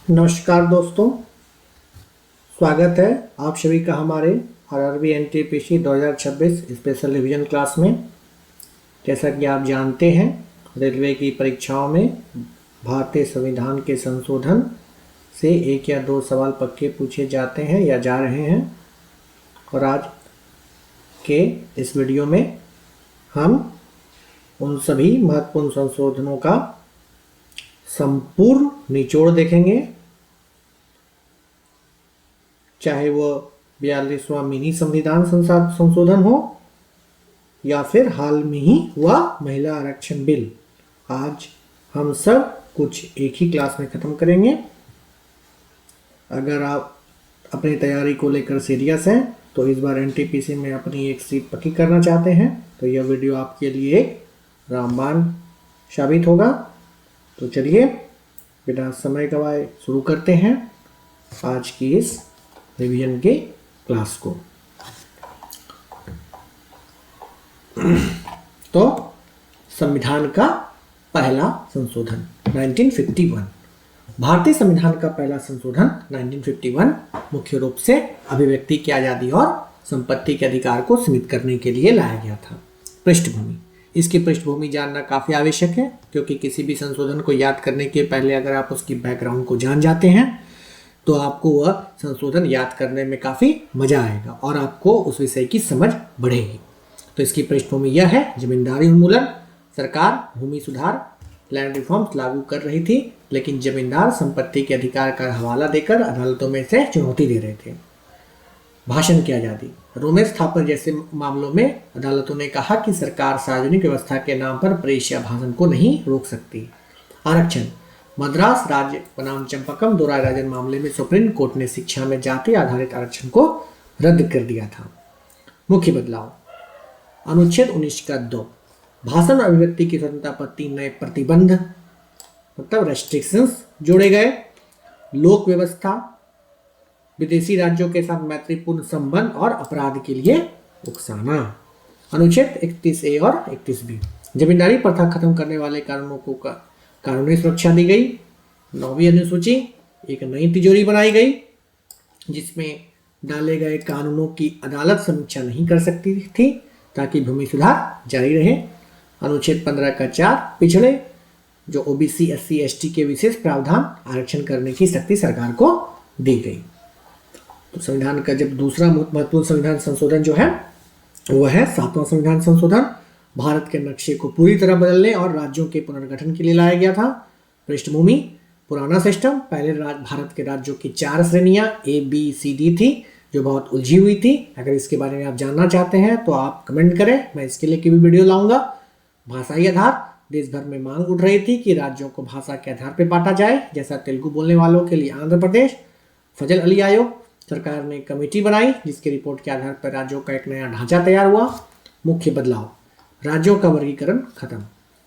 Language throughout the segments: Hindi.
नमस्कार दोस्तों, स्वागत है आप सभी का हमारे RRB NTPC 2026 special revision class में। जैसा कि आप जानते हैं, रेलवे की परीक्षाओं में भारतीय संविधान के संशोधन से एक या दो सवाल पक्के पूछे जाते हैं या जा रहे हैं। और आज के इस वीडियो में हम उन सभी महत्वपूर्ण संशोधनों का संपूर्ण निचोड़ देखेंगे, चाहे वो 42वां मिनी संविधान संशोधन हो या फिर हाल में ही हुआ महिला आरक्षण बिल। आज हम सब कुछ एक ही क्लास में ख़त्म करेंगे। अगर आप अपनी तैयारी को लेकर सीरियस हैं तो इस बार एनटीपीसी में अपनी एक सीट पक्की करना चाहते हैं तो यह वीडियो आपके लिए एक रामबाण साबित होगा। तो चलिए बिना समय गवाए शुरू करते हैं आज की इस रिवीजन के क्लास को। तो संविधान का पहला संशोधन 1951। भारतीय संविधान का पहला संशोधन 1951 मुख्य रूप से अभिव्यक्ति की आज़ादी और संपत्ति के अधिकार को सीमित करने के लिए लाया गया था। पृष्ठभूमि, इसकी पृष्ठभूमि जानना काफ़ी आवश्यक है क्योंकि किसी भी संशोधन को याद करने के पहले अगर आप उसकी बैकग्राउंड को जान जाते हैं तो आपको वह संशोधन याद करने में काफ़ी मज़ा आएगा और आपको उस विषय की समझ बढ़ेगी। तो इसकी पृष्ठभूमि यह है, जमींदारी उन्मूलन। सरकार भूमि सुधार लैंड रिफॉर्म्स लागू कर रही थी, लेकिन जमींदार संपत्ति के अधिकार का हवाला देकर अदालतों में से चुनौती दे रहे थे। भाषण की आज़ादी, रोमेश थापर जैसे मामलों में अदालतों ने कहा कि सरकार सार्वजनिक व्यवस्था के नाम पर प्रेस या भाषण को नहीं रोक सकती। आरक्षण, मद्रास राज्य बनाम चंपकम दो रायराजन मामले में सुप्रीम कोर्ट ने शिक्षा में जाति आधारित आरक्षण को रद्द कर दिया था। मुख्य बदलाव, अनुच्छेद 19 का 2, भाषण और अभिव्यक्ति की स्वतंत्रता पर 3 नए प्रतिबंध मतलब रेस्ट्रिक्शंस जोड़े गए। लोक व्यवस्था, विदेशी राज्यों के साथ मैत्रीपूर्ण संबंध और अपराध के लिए उकसाना। अनुच्छेद 31A और 31B, जमींदारी प्रथा खत्म करने वाले कानूनों को कानूनी सुरक्षा दी गई। 9वीं अनुसूची, एक नई तिजोरी बनाई गई जिसमें डाले गए कानूनों की अदालत समीक्षा नहीं कर सकती थी ताकि भूमि सुधार जारी रहे। अनुच्छेद 15 का 4, पिछड़े जो ओबीसी SC ST के विशेष प्रावधान आरक्षण करने की शक्ति सरकार को दी गई। तो संविधान का जब दूसरा महत्वपूर्ण संविधान संशोधन जो है वह है 7वां संविधान संशोधन। भारत के नक्शे को पूरी तरह बदलने और राज्यों के पुनर्गठन के लिए लाया गया था। पृष्ठभूमि, पुराना सिस्टम, पहले भारत के राज्यों की 4 श्रेणियां ABCD थी जो बहुत उलझी हुई थी। अगर इसके बारे में आप जानना चाहते हैं तो आप कमेंट करें, मैं इसके लिए की भी वीडियो लाऊंगा। भाषाई आधार, देश भर में मांग उठ रही थी कि राज्यों को भाषा के आधार पर बांटा जाए, जैसा तेलुगु बोलने वालों के लिए आंध्र प्रदेश। फजल अली आयोग, सरकार ने कमेटी बनाई जिसकी रिपोर्ट के आधार पर राज्यों का एक नया ढांचा तैयार हुआ। मुख्य बदलाव, राज्यों का वर्गीकरण खत्म,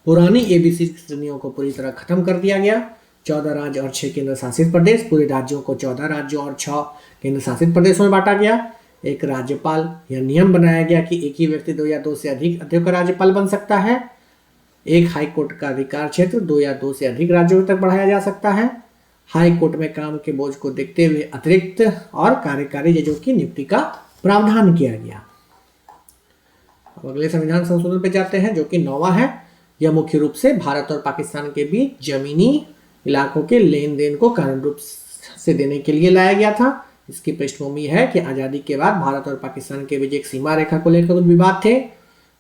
पुरानी ABC श्रेणियों को पूरी तरह खत्म कर दिया गया। 14 राज्य और 6 केंद्र शासित प्रदेश, पूरे राज्यों को 14 राज्यों और 6 केंद्र शासित प्रदेशों में बांटा गया। एक राज्यपाल, यह नियम बनाया गया कि एक ही व्यक्ति 2 या 2 से अधिक अध्ययों का राज्यपाल बन सकता है। एक हाई कोर्ट का अधिकार क्षेत्र 2 या 2 से अधिक राज्यों तक बढ़ाया जा सकता है। हाई कोर्ट में काम के बोझ को देखते हुए अतिरिक्त और कार्यकारी जजों की नियुक्ति का प्रावधान किया गया। अब अगले संविधान संशोधन पे जाते हैं जो कि 9वां है। यह मुख्य रूप से भारत और पाकिस्तान के बीच जमीनी इलाकों के लेन देन को कानूनी रूप से देने के लिए लाया गया था। इसकी पृष्ठभूमि है कि आज़ादी के बाद भारत और पाकिस्तान के बीच एक सीमा रेखा को लेकर कुछ विवाद थे।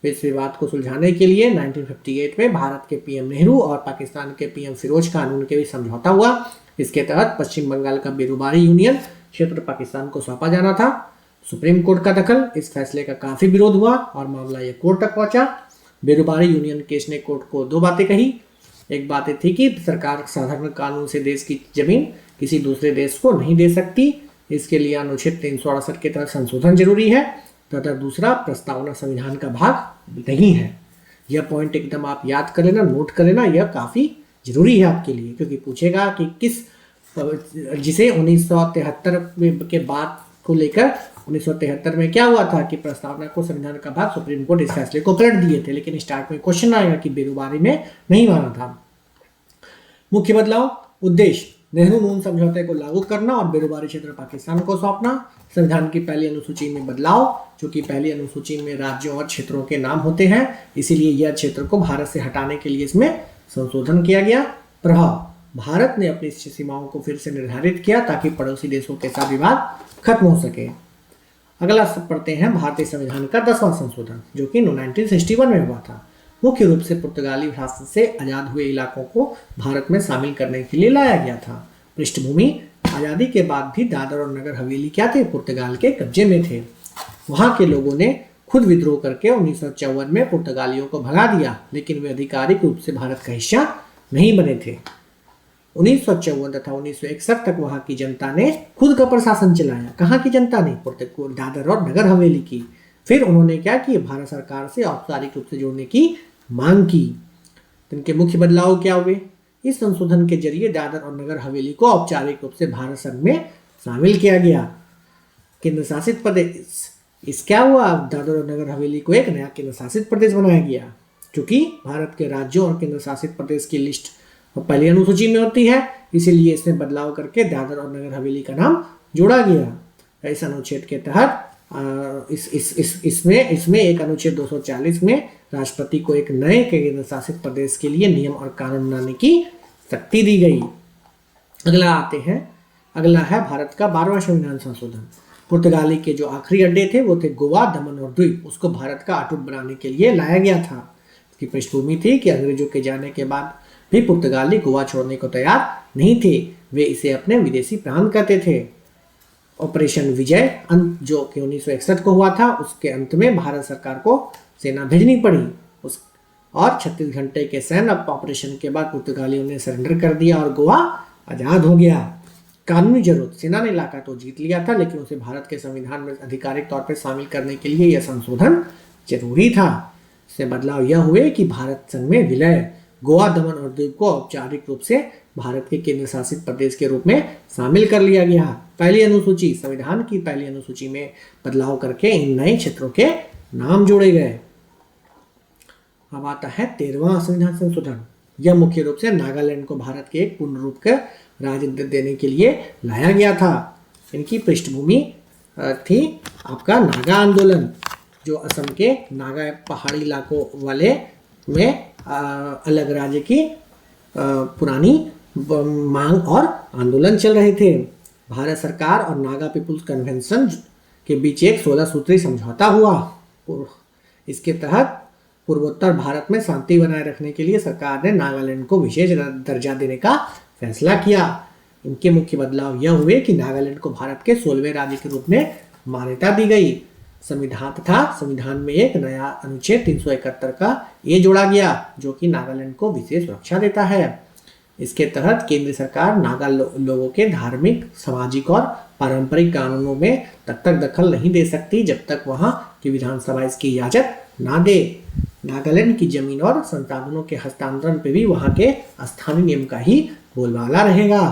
इस विवाद को सुलझाने के लिए 1958 में भारत के PM नेहरू और पाकिस्तान के PM फिरोज कानून के बीच समझौता हुआ। इसके तहत पश्चिम बंगाल का बेरुबारी यूनियन क्षेत्र पाकिस्तान को सौंपा जाना था। सुप्रीम कोर्ट का दखल, इस फैसले का काफी विरोध हुआ और मामला यह कोर्ट तक पहुंचा। बेरुबारी यूनियन केस ने कोर्ट को 2 बातें कही। एक बात थी कि सरकार साधारण कानून से देश की जमीन किसी दूसरे देश को नहीं दे सकती, इसके लिए अनुच्छेद 368 के तहत संशोधन जरूरी है, तथा दूसरा, प्रस्तावना संविधान का भाग नहीं है। यह पॉइंट एकदम आप याद कर लेना, नोट कर लेना, यह काफी जरूरी है आपके लिए क्योंकि पूछेगा कि किस जिसे 1973 के बाद को लेकर 1973 में क्या हुआ था कि प्रस्तावना को संविधान का भाग सुप्रीम कोर्ट इस फैसले को पलट दिए थे, लेकिन स्टार्ट में क्वेश्चन आएगा कि बेरुबारी में नहीं माना था। मुख्य बदलाव, उद्देश्य नेहरू नून समझौते को लागू करना और बेरोबारी क्षेत्र पाकिस्तान को सौंपना, संविधान की पहली अनुसूची में बदलाव, जो कि पहली अनुसूची में राज्यों और क्षेत्रों के नाम होते हैं, इसीलिए यह क्षेत्र को भारत से हटाने के लिए इसमें संशोधन किया गया। प्रभाव, भारत ने अपनी सीमाओं को फिर से निर्धारित किया ताकि पड़ोसी देशों के साथ विवाद खत्म हो सके। अगला सब पढ़ते हैं भारतीय संविधान का 10वां संशोधन, जो कि 1961 में हुआ था। मुख्य रूप से पुर्तगाली शासन से आजाद हुए इलाकों को भारत में शामिल करने के लिए लाया गया था। पृष्ठभूमि, आजादी के बाद भी दादर और नगर हवेली क्या थे, पुर्तगाल के कब्जे में थे। वहां के लोगों ने खुद विद्रोह करके 1954 में पुर्तगालियों को भगा दिया, लेकिन वे आधिकारिक रूप से भारत का हिस्सा नहीं बने थे। 1954 तथा 1961 तक वहां की जनता ने खुद का प्रशासन चलाया। कहाँ की जनता ने, दादर और नगर हवेली की। फिर उन्होंने क्या किया, भारत सरकार से औपचारिक रूप से जोड़ने की मांग की। इनके मुख्य बदलाव क्या हुए, इस संशोधन के जरिए दादर और नगर हवेली को औपचारिक रूप से भारत संघ में शामिल किया गया। केंद्र शासित प्रदेश, इस क्या हुआ, दादर और नगर हवेली को एक नया केंद्र शासित प्रदेश बनाया गया। क्योंकि भारत के राज्यों और केंद्र शासित प्रदेश की लिस्ट पहली अनुसूची में होती है, इसीलिए इसमें बदलाव करके दादर और नगर हवेली का नाम जोड़ा गया। इस अनुच्छेद के तहत इसमें एक अनुच्छेद 240 में राष्ट्रपति को एक नए केंद्र शासित प्रदेश के लिए नियम और कानून बनाने की शक्ति दी गई। अगला है भारत का 12वां संविधान संशोधन। पुर्तगाली के जो आखिरी अड्डे थे वो थे गोवा, दमन और द्वीप, उसको भारत का अटूट बनाने के लिए लाया गया था। इसकी पृष्ठभूमि थी कि अंग्रेजों के जाने के बाद भी पुर्तगाली गोवा छोड़ने को तैयार नहीं थे, वे इसे अपने विदेशी प्रांत कहते थे। ऑपरेशन विजय अंत, जो कि 1961 को हुआ था, उसके अंत में भारत सरकार को सेना भेजनी पड़ी और 36 घंटे के सैन्य ऑपरेशन के बाद पुर्तगालियों ने सरेंडर कर दिया और गोवा आजाद हो गया। कानूनी जरूरत, सेना ने इलाका तो जीत लिया था, लेकिन उसे भारत के संविधान में आधिकारिक तौर पर शामिल करने के लिए यह संशोधन जरूरी था। इससे बदलाव यह हुए कि भारत संघ में विलय, गोवा, दमन और द्वीप को औपचारिक रूप से भारत के केंद्र शासित प्रदेश के रूप में शामिल कर लिया गया। पहली अनुसूची, संविधान की पहली अनुसूची में बदलाव करके इन नए क्षेत्रों के नाम जोड़े गए। अब आता है 13वां संविधान संशोधन। यह मुख्य रूप से नागालैंड को भारत के एक पूर्ण रूप का राज्य देने के लिए लाया गया था। इनकी पृष्ठभूमि थी आपका नागा आंदोलन, जो असम के नागा पहाड़ी इलाकों वाले में अलग राज्य की पुरानी मांग और आंदोलन चल रहे थे। भारत सरकार और नागा पीपुल्स कन्वेंशन के बीच एक 16 सूत्री समझौता हुआ। इसके तहत पूर्वोत्तर भारत में शांति बनाए रखने के लिए सरकार ने नागालैंड को विशेष दर्जा देने का फैसला किया। इनके मुख्य बदलाव यह हुए कि नागालैंड को भारत के 16वें राज्य के रूप में मान्यता दी गई। संविधान में एक नया अनुच्छेद 371 का ये जोड़ा गया, जो कि नागालैंड को विशेष सुरक्षा देता है। इसके तहत केंद्र सरकार नागा लोगों के धार्मिक, सामाजिक और पारंपरिक कानूनों में तब तक दखल नहीं दे सकती जब तक वहां की विधानसभा इसकी इजाजत ना दे। नागालैंड की जमीन और संसाधनों के हस्तांतरण पे भी वहां के स्थानीय नियम का ही बोलबाला रहेगा।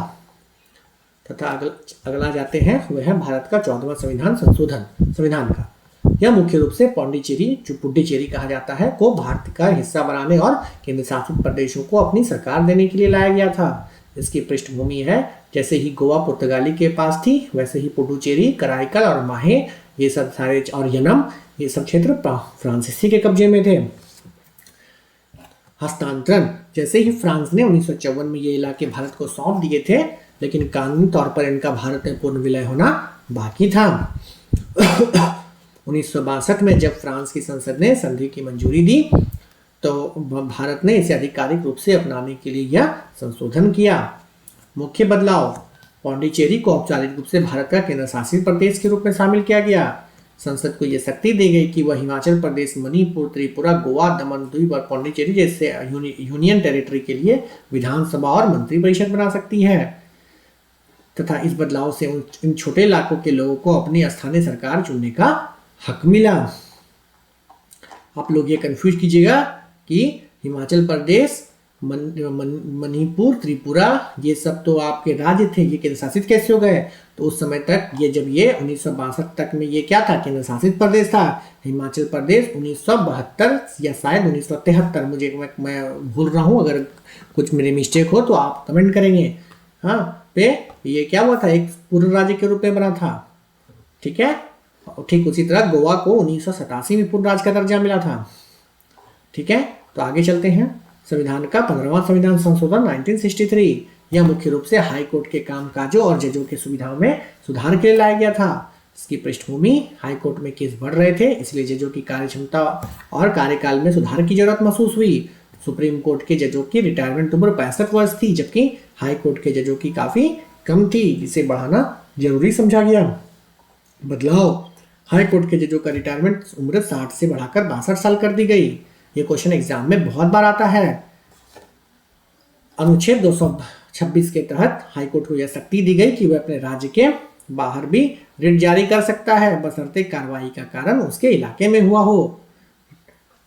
तथा अगला जाते हैं, वह है भारत का 14वां संविधान का। यह मुख्य रूप से पौंडीचेरी, जो पुडुचेरी कहा जाता है, को भारत का हिस्सा बनाने और केंद्र शासित प्रदेशों को अपनी सरकार देने के लिए लाया गया था। इसकी पृष्ठभूमि है, जैसे ही गोवा पुर्तगाली के पास थी, वैसे ही पुडुचेरी, कराईकल और माहे, ये सब सारे, और यनम, ये सब क्षेत्र फ्रांसीसी के कब्जे में थे। हस्तांतरण, जैसे ही फ्रांस ने 1954 में ये इलाके भारत को सौंप दिए थे, लेकिन कानूनी तौर पर इनका भारत में पूर्ण विलय होना बाकी था। 1962 में जब फ्रांस की संसद ने संधि की मंजूरी दी, तो भारत ने इसे आधिकारिक रूप से अपनाने के लिए यह संशोधन किया। मुख्य बदलाव, पौंडीचेरी को औपचारिक रूप से भारत का केंद्र शासित प्रदेश के रूप में शामिल किया गया। संसद को यह शक्ति दी गई कि वह हिमाचल प्रदेश, मणिपुर, त्रिपुरा, गोवा, दमन, द्वीप और पौंडीचेरी जैसे यूनियन टेरिटरी के लिए विधानसभा और मंत्रिपरिषद बना सकती है। तथा इस बदलाव से इन छोटे इलाकों के लोगों को अपनी स्थानीय सरकार चुनने का हक मिला। आप लोग ये कंफ्यूज कीजिएगा कि हिमाचल प्रदेश, मणिपुर, त्रिपुरा, ये सब तो आपके राज्य थे, ये केंद्र शासित कैसे हो गए? तो उस समय तक ये, जब ये 1962 तक में ये क्या था, केंद्र शासित प्रदेश था। हिमाचल प्रदेश 1972 या शायद 1973, मैं भूल रहा हूँ, अगर कुछ मेरी मिस्टेक हो तो आप कमेंट करेंगे। हाँ पे ये क्या हुआ था, एक पूर्ण राज्य के रूप में बना था। ठीक है, ठीक उसी तरह गोवा को 1987 में पूर्ण राज्य का दर्जा मिला था। ठीक है, तो आगे चलते हैं। संविधान का 15वां संविधान संशोधन 1963, यह मुख्य रूप से हाई कोर्ट के कामकाजों और जजों की सुविधाओं में सुधार के लिए लाया गया था। इसकी पृष्ठभूमि, हाई कोर्ट में केस बढ़ रहे थे, इसलिए जजों की कार्यक्षमता और कार्यकाल में सुधार की जरूरत महसूस हुई। सुप्रीम कोर्ट के जजों की रिटायरमेंट उम्र 65 वर्ष थी, जबकि हाई कोर्ट के जजों की काफी कम थी, जिसे बढ़ाना जरूरी समझा गया। बदलाव, हाई कोर्ट के जजों का रिटायरमेंट उम्र 60 से बढ़ाकर 62 साल कर दी गई। ये क्वेश्चन एग्जाम में बहुत बार आता है। अनुच्छेद 226 के तहत हाई कोर्ट को यह शक्ति दी गई कि वह अपने राज्य के बाहर भी रिट जारी कर सकता है, बशर्ते कार्रवाई का कारण उसके इलाके में हुआ हो।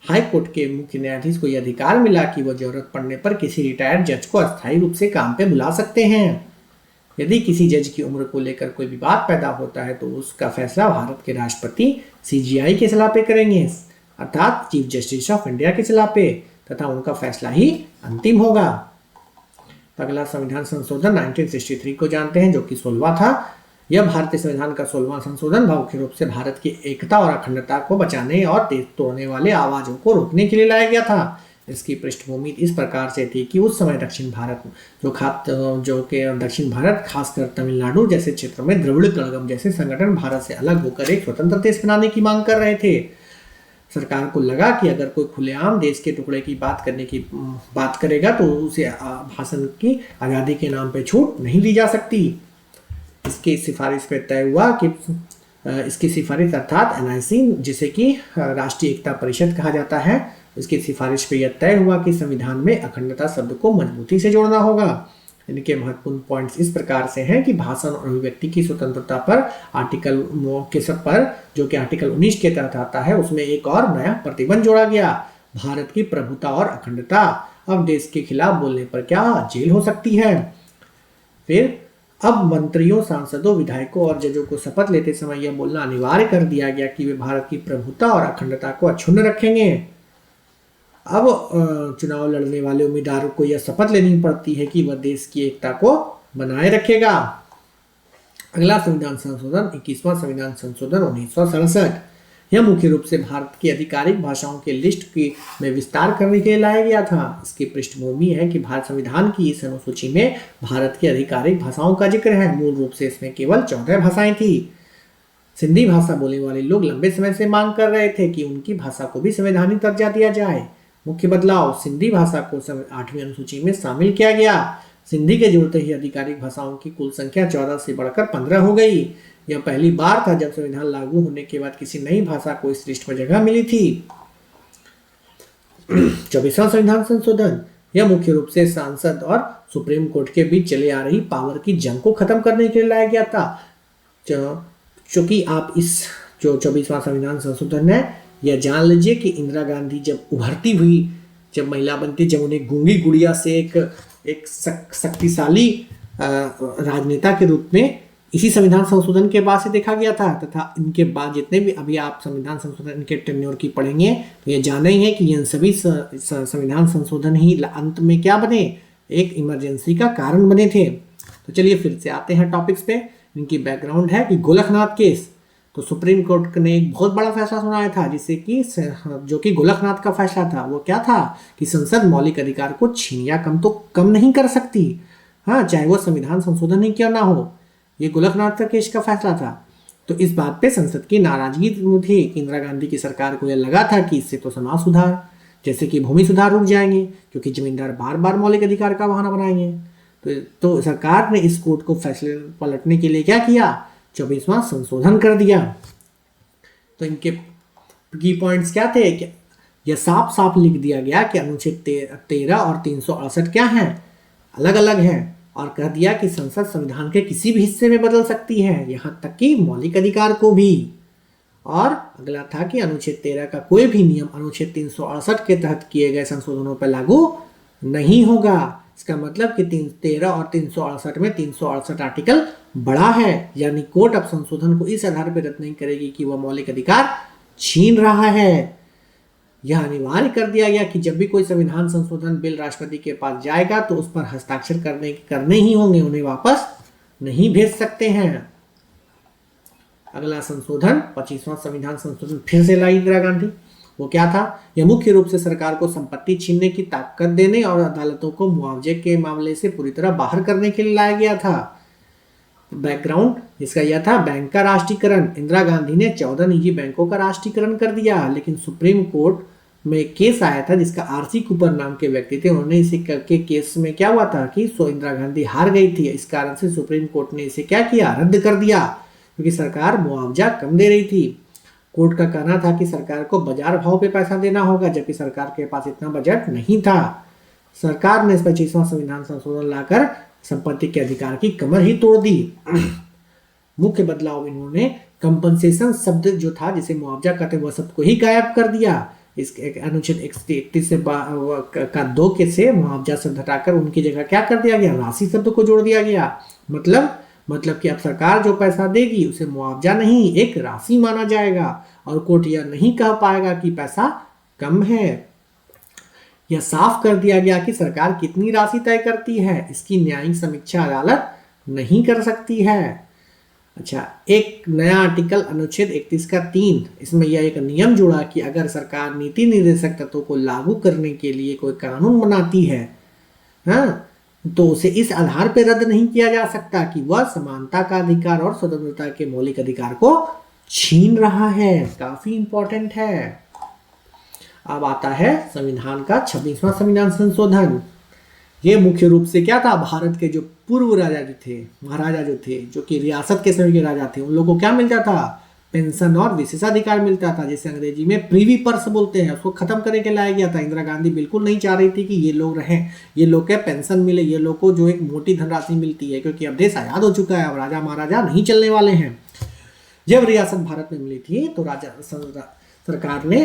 हाई कोर्ट के मुख्य न्यायाधीश को यह अधिकार मिला कि वह जरूरत पड़ने पर किसी रिटायर्ड जज को अस्थायी रूप से काम पे बुला सकते हैं। यदि किसी जज की उम्र को लेकर कोई विवाद पैदा होता है तो उसका फैसला भारत के राष्ट्रपति CJI के सलाह पे करेंगे, अर्थात चीफ जस्टिस ऑफ इंडिया के सलाह पे, तथा उनका फैसला ही अंतिम होगा। अगला संविधान संशोधन 1963 को जानते हैं, जो कि 16वां था। यह भारतीय संविधान का 16वां संशोधन मुख्य रूप से भारत की एकता और अखंडता को बचाने और देश तोड़ने वाले आवाजों को रोकने के लिए लाया गया था। इसकी पृष्ठभूमि इस प्रकार से थी कि उस समय दक्षिण भारत दक्षिण भारत, खासकर तमिलनाडु जैसे क्षेत्रों में द्रविड़ कड़गम जैसे संगठन भारत से अलग होकर एक स्वतंत्र देश बनाने की मांग कर रहे थे। सरकार को लगा कि अगर कोई खुलेआम देश के टुकड़े की बात करेगा तो उसे भाषण की आज़ादी के नाम पे छूट नहीं दी जा सकती। इसकी सिफारिश पे तय हुआ कि इसकी सिफारिश अर्थात NIC, जिसे कि राष्ट्रीय एकता परिषद कहा जाता है, इसकी सिफारिश पे यह तय हुआ कि संविधान में अखंडता शब्द को मजबूती से जोड़ना होगा। इनके महत्वपूर्ण पॉइंट्स इस प्रकार से हैं कि भाषण और अभिव्यक्ति की स्वतंत्रता पर आर्टिकल के सब पर, जो कि आर्टिकल 19 के तहत आता है, उसमें एक और नया प्रतिबंध जोड़ा गया, भारत की प्रभुता और अखंडता। अब देश के खिलाफ बोलने पर क्या जेल हो सकती है। फिर अब मंत्रियों, सांसदों, विधायकों और जजों को शपथ लेते समय यह बोलना अनिवार्य कर दिया गया कि वे भारत की प्रभुता और अखंडता को अक्षुण्ण रखेंगे। अब चुनाव लड़ने वाले उम्मीदवारों को यह शपथ लेनी पड़ती है कि वह देश की एकता को बनाए रखेगा। अगला संविधान संशोधन 21वां संविधान संशोधन 1967, यह मुख्य रूप से भारत की आधिकारिक भाषाओं के लिस्ट में विस्तार करने के लिए लाया गया था। इसकी पृष्ठभूमि है कि भारत संविधान की इस अनुसूची में भारत की आधिकारिक भाषाओं का जिक्र है। मूल रूप से इसमें केवल 14 भाषाएं थी। सिंधी भाषा बोलने वाले लोग लंबे समय से मांग कर रहे थे कि उनकी भाषा को भी संवैधानिक दर्जा दिया जाए। मुख्य बदलाव, सिंधी भाषा को 8वीं अनुसूची में शामिल किया गया। सिंधी के जुड़ते ही आधिकारिक भाषाओं की कुल संख्या 14 से बढ़कर 15 हो गई। यह पहली बार था जब संविधान लागू होने के बाद किसी नई भाषा को इस लिस्ट में जगह मिली थी। 24वां संविधान संशोधन, यह मुख्य रूप से सांसद और सुप्रीम कोर्ट के बीच चले आ रही पावर की जंग को खत्म करने के लिए लाया गया था। चूंकि आप इस जो 24वां संविधान संशोधन है, यह जान लीजिए कि इंदिरा गांधी जब उभरती हुई, जब महिला बनती, जब उन्हें गूंगी गुड़िया से एक शक्तिशाली राजनेता के रूप में इसी संविधान संशोधन के बाद से देखा गया था, तथा इनके बाद जितने भी अभी आप संविधान संशोधन इनके टेन्योर की पढ़ेंगे तो ये जाने ही है कि ये सभी संविधान संशोधन ही अंत में क्या बने, एक इमरजेंसी का कारण बने थे। तो चलिए फिर से आते हैं टॉपिक्स पे। इनकी बैकग्राउंड है कि गोलकनाथ केस, तो सुप्रीम कोर्ट ने एक बहुत बड़ा फैसला सुनाया था, जिससे कि जो कि गोलकनाथ का फैसला था वो क्या था कि संसद मौलिक अधिकार को छीन या कम नहीं कर सकती, हाँ, चाहे वो संविधान संशोधन ही क्यों ना हो। ये गोलकनाथ का केस का फैसला था। तो इस बात पे संसद की नाराजगी थी कि इंदिरा गांधी की सरकार को यह लगा था कि इससे तो समाज सुधार जैसे कि भूमि सुधार रुक जाएंगे, क्योंकि जमींदार बार बार मौलिक अधिकार का बहाना बनाएंगे। तो सरकार ने इस कोर्ट को फैसले पलटने के लिए क्या किया, 24वां संशोधन कर दिया। तो इनके की पॉइंट्स क्या थे, यह साफ साफ लिख दिया गया कि अनुच्छेद 13 और 368 क्या हैं, अलग अलग हैं, और कह दिया कि संसद संविधान के किसी भी हिस्से में बदल सकती है, यहां तक कि मौलिक अधिकार को भी। और अगला था कि अनुच्छेद 13 का कोई भी नियम अनुच्छेद 368 के तहत किए गए संशोधनों पर लागू नहीं होगा। इसका मतलब कि 13 और 368 में 368 आर्टिकल बड़ा है, यानी कोर्ट अब संशोधन को इस आधार पर रद्द नहीं करेगी कि वह मौलिक अधिकार छीन रहा है। यह अनिवार्य कर दिया गया कि जब भी कोई संविधान संशोधन बिल राष्ट्रपति के पास जाएगा तो उस पर हस्ताक्षर करने ही होंगे, उन्हें वापस नहीं भेज सकते हैं। अगला संशोधन 25वां संविधान संशोधन फिर से लाई इंदिरा गांधी। वो क्या था? यह मुख्य रूप से सरकार को संपत्ति छीनने की ताकत देने और अदालतों को मुआवजे के मामले से पूरी तरह बाहर करने के लिए लाया गया था। बैकग्राउंड इसका यह था, बैंक का राष्ट्रीयकरण। इंदिरा गांधी ने 14 निजी बैंकों का राष्ट्रीयकरण कर दिया, लेकिन सुप्रीम कोर्ट में केस आया था जिसका आरसी कूपर नाम के व्यक्ति थे, उन्होंने इसे करके केस में क्या हुआ था कि इंदिरा गांधी हार गई थी। इस कारण से सुप्रीम कोर्ट ने इसे क्या किया? रद्द कर दिया, क्योंकि सरकार मुआवजा कम दे रही थी। कोर्ट का कहना था कि सरकार को बाजार भाव पे पैसा देना होगा, जबकि सरकार के पास इतना बजट नहीं था। सरकार ने 25वां संविधान संशोधन लाकर संपत्ति के अधिकार की कमर ही तोड़ दी। मुख्य बदलाव इन्होंने कंपनसेशन शब्द जो था, जिसे मुआवजा कहते हैं, वह शब्द को ही गायब कर दिया। इस अनुच्छेद 31 से का 2 के से मुआवजा शब्द हटाकर उनकी जगह क्या कर दिया गया? राशि शब्द को जोड़ दिया गया। मतलब कि अब सरकार जो पैसा देगी उसे मुआवजा नहीं, एक राशि माना जाएगा, और कोर्ट यह नहीं कह पाएगा कि पैसा कम है। यह साफ कर दिया गया कि सरकार कितनी राशि तय करती है, इसकी न्यायिक समीक्षा अदालत नहीं कर सकती है। अच्छा, एक नया आर्टिकल अनुच्छेद 31 का 3, इसमें यह एक नियम जोड़ा कि अगर सरकार नीति निर्देशक तत्वों को लागू करने के लिए कोई कानून बनाती है, हाँ, तो उसे इस आधार पर रद्द नहीं किया जा सकता कि वह समानता का अधिकार और स्वतंत्रता के मौलिक अधिकार को छीन रहा है। काफी इंपॉर्टेंट है। अब आता है संविधान का 26वां संविधान संशोधन। ये मुख्य रूप से क्या था? भारत के जो पूर्व राजा जो थे, महाराजा जो थे, जो कि रियासत के समय के राजा थे, उन लोगों को क्या मिलता था? पेंशन और विशेषाधिकार मिलता था, जिसे अंग्रेजी में प्रीवी पर्स बोलते हैं। उसको खत्म करने के लाया गया था। इंदिरा गांधी बिल्कुल नहीं चाह रही थी कि ये लोग रहें, ये लोग के पेंशन मिले, ये लोग को जो एक मोटी धनराशि मिलती है, क्योंकि अब देश आजाद हो चुका है, अब राजा महाराजा नहीं चलने वाले हैं। जब रियासत भारत में मिली थी तो सरकार ने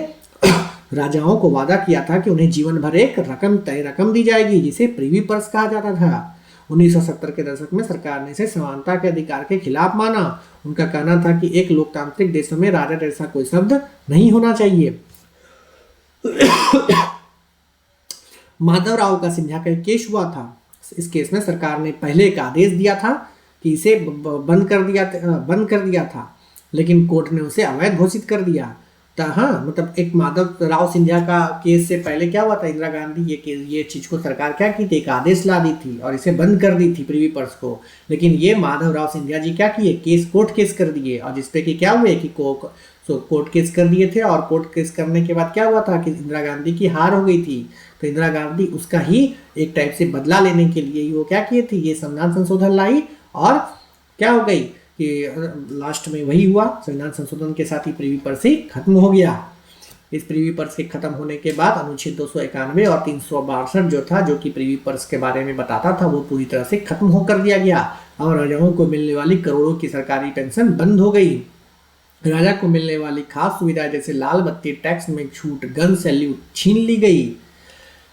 राजाओं को वादा किया था कि उन्हें जीवन भर एक तय रकम दी जाएगी, जिसे प्रीवी पर्स कहा जाता था। 1970 के दशक में सरकार ने इसे समानता के अधिकार के खिलाफ माना। उनका कहना था कि एक लोकतांत्रिक देशों में राजा जैसा कोई शब्द नहीं होना चाहिए। माधवराव का सिंधिया का केस हुआ था। इस केस में सरकार ने पहले एक आदेश दिया था कि इसे बंद कर दिया था, लेकिन कोर्ट ने उसे अवैध घोषित कर दिया। हाँ, मतलब एक माधव राव सिंधिया का केस से पहले क्या हुआ था? इंदिरा गांधी ये चीज को सरकार क्या की थी? एक आदेश ला दी थी और इसे बंद कर दी थी प्रीवी पर्स को। लेकिन ये माधव राव सिंधिया जी क्या किए? कोर्ट केस कर दिए, और जिसपे कि क्या हुए कि कोर्ट केस कर दिए थे। और कोर्ट केस करने के बाद क्या हुआ था कि इंदिरा गांधी की हार हो गई थी। तो इंदिरा गांधी उसका ही एक टाइप से बदला लेने के लिए वो क्या किए थे? ये संविधान संशोधन लाई, और क्या हो गई कि लास्ट में वही हुआ, संविधान संशोधन के साथ ही प्रीवी पर्स ही खत्म हो गया। इस प्रीवी पर्स के खत्म होने के बाद अनुच्छेद 291 और 362 जो था, जो कि प्रीवी पर्स के बारे में बताता था, वो पूरी तरह से खत्म होकर दिया गया, और राजाओं को मिलने वाली करोड़ों की सरकारी पेंशन बंद हो गई। राजा को मिलने वाली खास सुविधा जैसे लाल बत्ती, टैक्स में छूट, गन सैल्यूट छीन ली गई।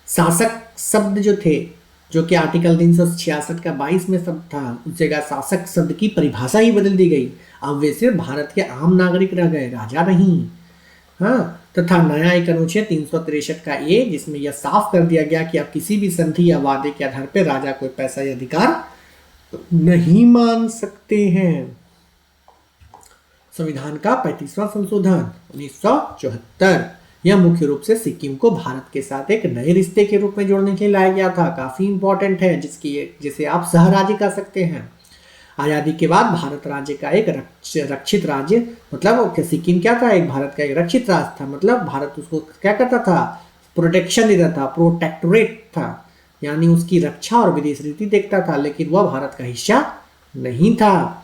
शासक शब्द जो थे, जो कि आर्टिकल 366 का 22 में शब्द था, उस जगह शासक शब्द की परिभाषा ही बदल दी गई। अब वे सिर्फ भारत के आम नागरिक रह गए, राजा नहीं। हाँ, तथा नया एक अनुच्छेद 363 का ए, जिसमें यह साफ कर दिया गया कि अब किसी भी संधि या वादे के आधार पर राजा कोई पैसा या अधिकार नहीं मान सकते हैं। संविधान का 35वां संशोधन 1974। यह मुख्य रूप से सिक्किम को भारत के साथ एक नए रिश्ते के रूप में जोड़ने के लिए लाया गया था। काफी इंपॉर्टेंट है, जिसे आप सह राज्य कह सकते हैं। आजादी के बाद भारत राज्य का एक रक्षित राज्य, मतलब सिक्किम क्या था? एक भारत का एक रक्षित राज्य था। मतलब भारत उसको क्या करता था? प्रोटेक्शन देता था, प्रोटेक्टोरेट था, यानी उसकी रक्षा और विदेश नीति देखता था, लेकिन वह भारत का हिस्सा नहीं था।